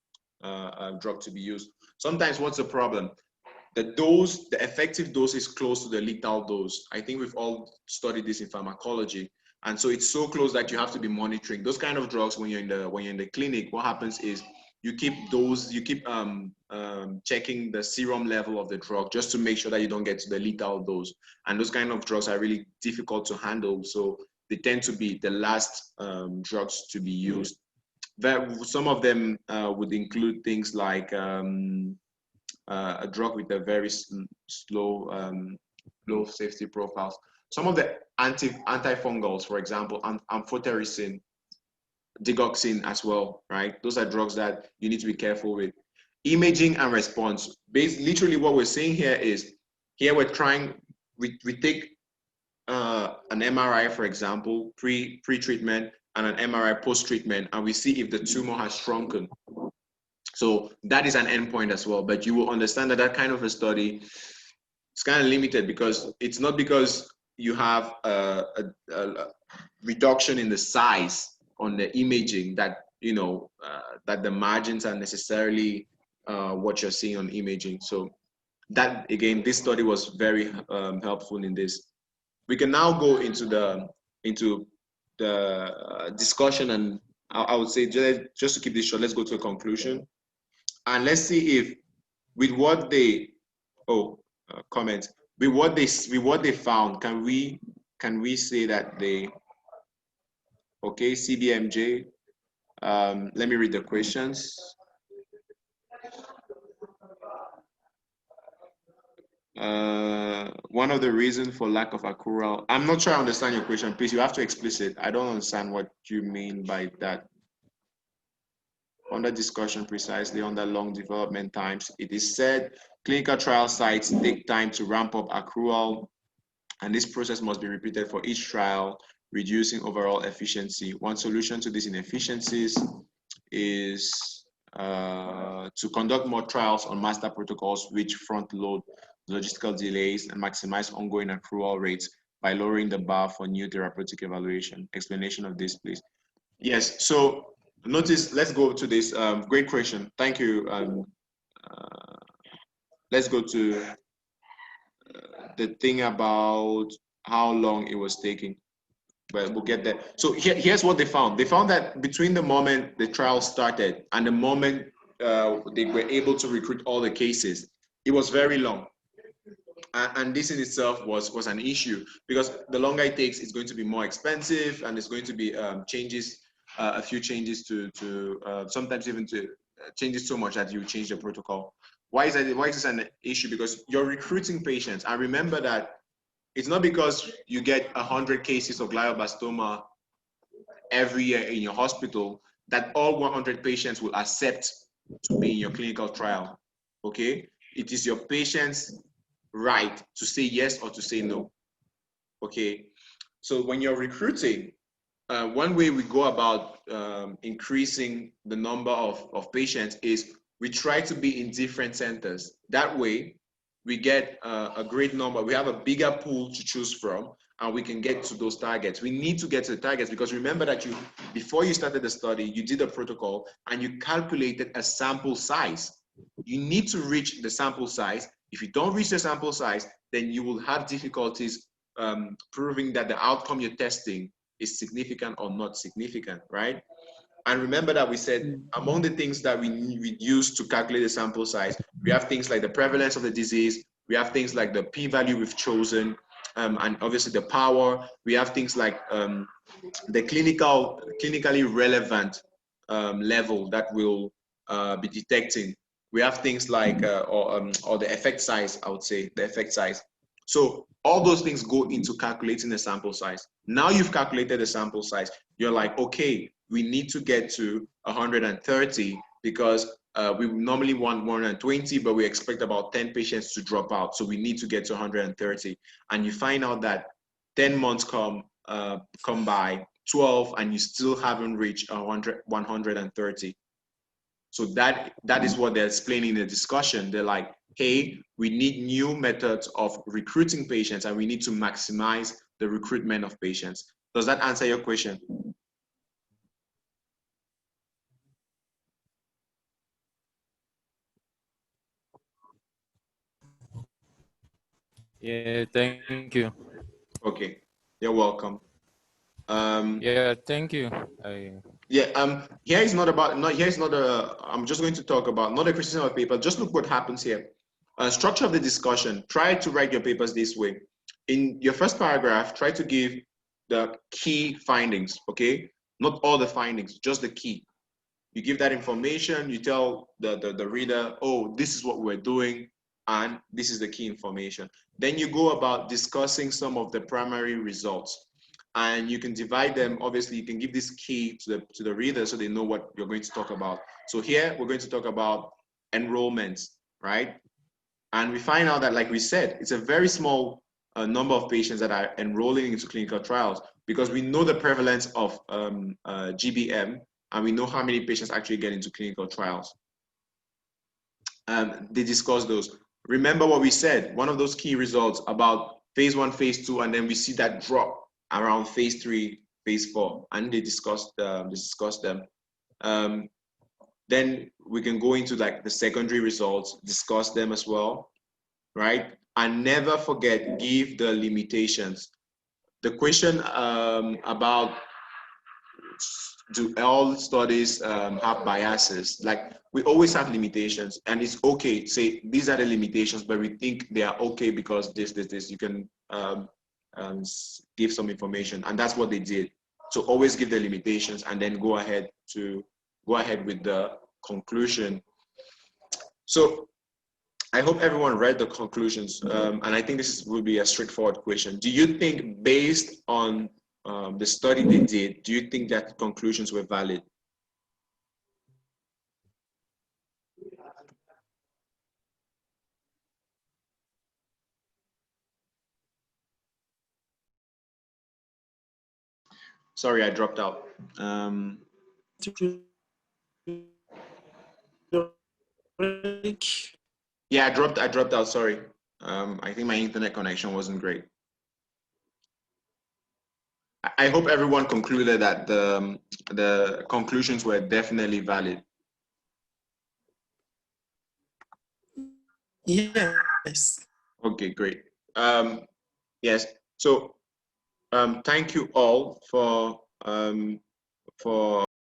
[SPEAKER 1] to be used. Sometimes what's the problem? The effective dose is close to the lethal dose. I think we've all studied this in pharmacology. And so it's so close that you have to be monitoring. Those kind of drugs, when you're in the clinic, what happens is you keep checking the serum level of the drug just to make sure that you don't get to the lethal dose. And those kind of drugs are really difficult to handle. So they tend to be the last drugs to be used. Some of them would include things like a drug with a very slow low safety profiles. Some of the antifungals, for example, amphotericin, digoxin as well, right? Those are drugs that you need to be careful with. Imaging and response. Literally what we're saying here is, here we're trying, we take an MRI, for example, pre-treatment and an MRI post-treatment, and we see if the tumor has shrunken. So that is an endpoint as well, but you will understand that that kind of a study is kind of limited, because it's not because you have a reduction in the size on the imaging that, you know, that the margins are necessarily what you're seeing on imaging. So that, again, this study was very helpful in this. We can now go into the discussion, and I would say, just to keep this short, let's go to a conclusion, and let's see if with what they comment, with what they found, can we say that they, okay, CBMJ. Let me read the questions. One of the reasons for lack of accrual. I'm not sure I understand your question. Please, you have to explicit. I don't understand what you mean by that. Under discussion precisely under long development times, it is said clinical trial sites take time to ramp up accrual, and this process must be repeated for each trial, reducing overall efficiency. One solution to these inefficiencies is to conduct more trials on master protocols which front load logistical delays and maximize ongoing accrual rates by lowering the bar for new therapeutic evaluation. Explanation of this, please. Yes, so notice, let's go to this. Great question. Thank you. Let's go to the thing about how long it was taking. But we'll get there. So here's what they found. They found that between the moment the trial started and the moment they were able to recruit all the cases, it was very long. And this in itself was an issue, because the longer it takes, it's going to be more expensive, and it's going to be changes, a few changes to sometimes even to changes so much that you change the protocol. Why is that? Why is this an issue? Because you're recruiting patients, and remember that it's not because you get 100 cases of glioblastoma every year in your hospital that all 100 patients will accept to be in your clinical trial. Okay, it is your patient's right to say yes or to say no. Okay, so when you're recruiting, one way we go about increasing the number of patients is we try to be in different centers. That way, we get a great number. We have a bigger pool to choose from, and we can get to those targets. We need to get to the targets, because remember that before you started the study, you did a protocol and you calculated a sample size. You need to reach the sample size. If you don't reach the sample size, then you will have difficulties proving that the outcome you're testing is significant or not significant, right? And remember that we said among the things that we use to calculate the sample size, we have things like the prevalence of the disease, we have things like the p-value we've chosen, and obviously the power. We have things like the clinically relevant level that will be detecting. We have things like, or the effect size, I would say, the effect size. So all those things go into calculating the sample size. Now you've calculated the sample size. You're like, okay, we need to get to 130 because we normally want 120, but we expect about 10 patients to drop out. So we need to get to 130. And you find out that 10 months come by, 12, and you still haven't reached 130. So that is what they're explaining in the discussion. They're like, hey, we need new methods of recruiting patients, and we need to maximize the recruitment of patients. Does that answer your question?
[SPEAKER 8] Yeah, thank you.
[SPEAKER 1] Okay, you're welcome.
[SPEAKER 8] Yeah, thank you.
[SPEAKER 1] Yeah, here is not about, here is not a, I'm just going to talk about, not a criticism of paper, just look what happens here. Structure of the discussion, try to write your papers this way. In your first paragraph, try to give the key findings, okay? Not all the findings, just the key. You give that information, you tell the reader, oh, this is what we're doing, and this is the key information. Then you go about discussing some of the primary results, and you can divide them. Obviously, you can give this key to the reader so they know what you're going to talk about. So here we're going to talk about enrollments, right? And we find out that, like we said, it's a very small number of patients that are enrolling into clinical trials, because we know the prevalence of GBM, and we know how many patients actually get into clinical trials. They discuss those. Remember what we said, one of those key results about phase 1, phase 2, and then we see that drop around phase 3, phase 4, and they discuss them. Then we can go into like the secondary results, discuss them as well, right? And never forget, give the limitations. The question about do all studies have biases? Like, we always have limitations, and it's okay to say these are the limitations, but we think they are okay because this. You can give some information, and that's what they did. So always give the limitations, and then go ahead with the conclusion. So I hope everyone read the conclusions, and I think this will be a straightforward question. Do you think, based on the study they did, do you think that conclusions were valid? Sorry, I dropped out. Yeah, I dropped out, sorry. I think my internet connection wasn't great. I hope everyone concluded that the conclusions were definitely valid.
[SPEAKER 3] Yes.
[SPEAKER 1] Okay, great. Yes, so thank you all for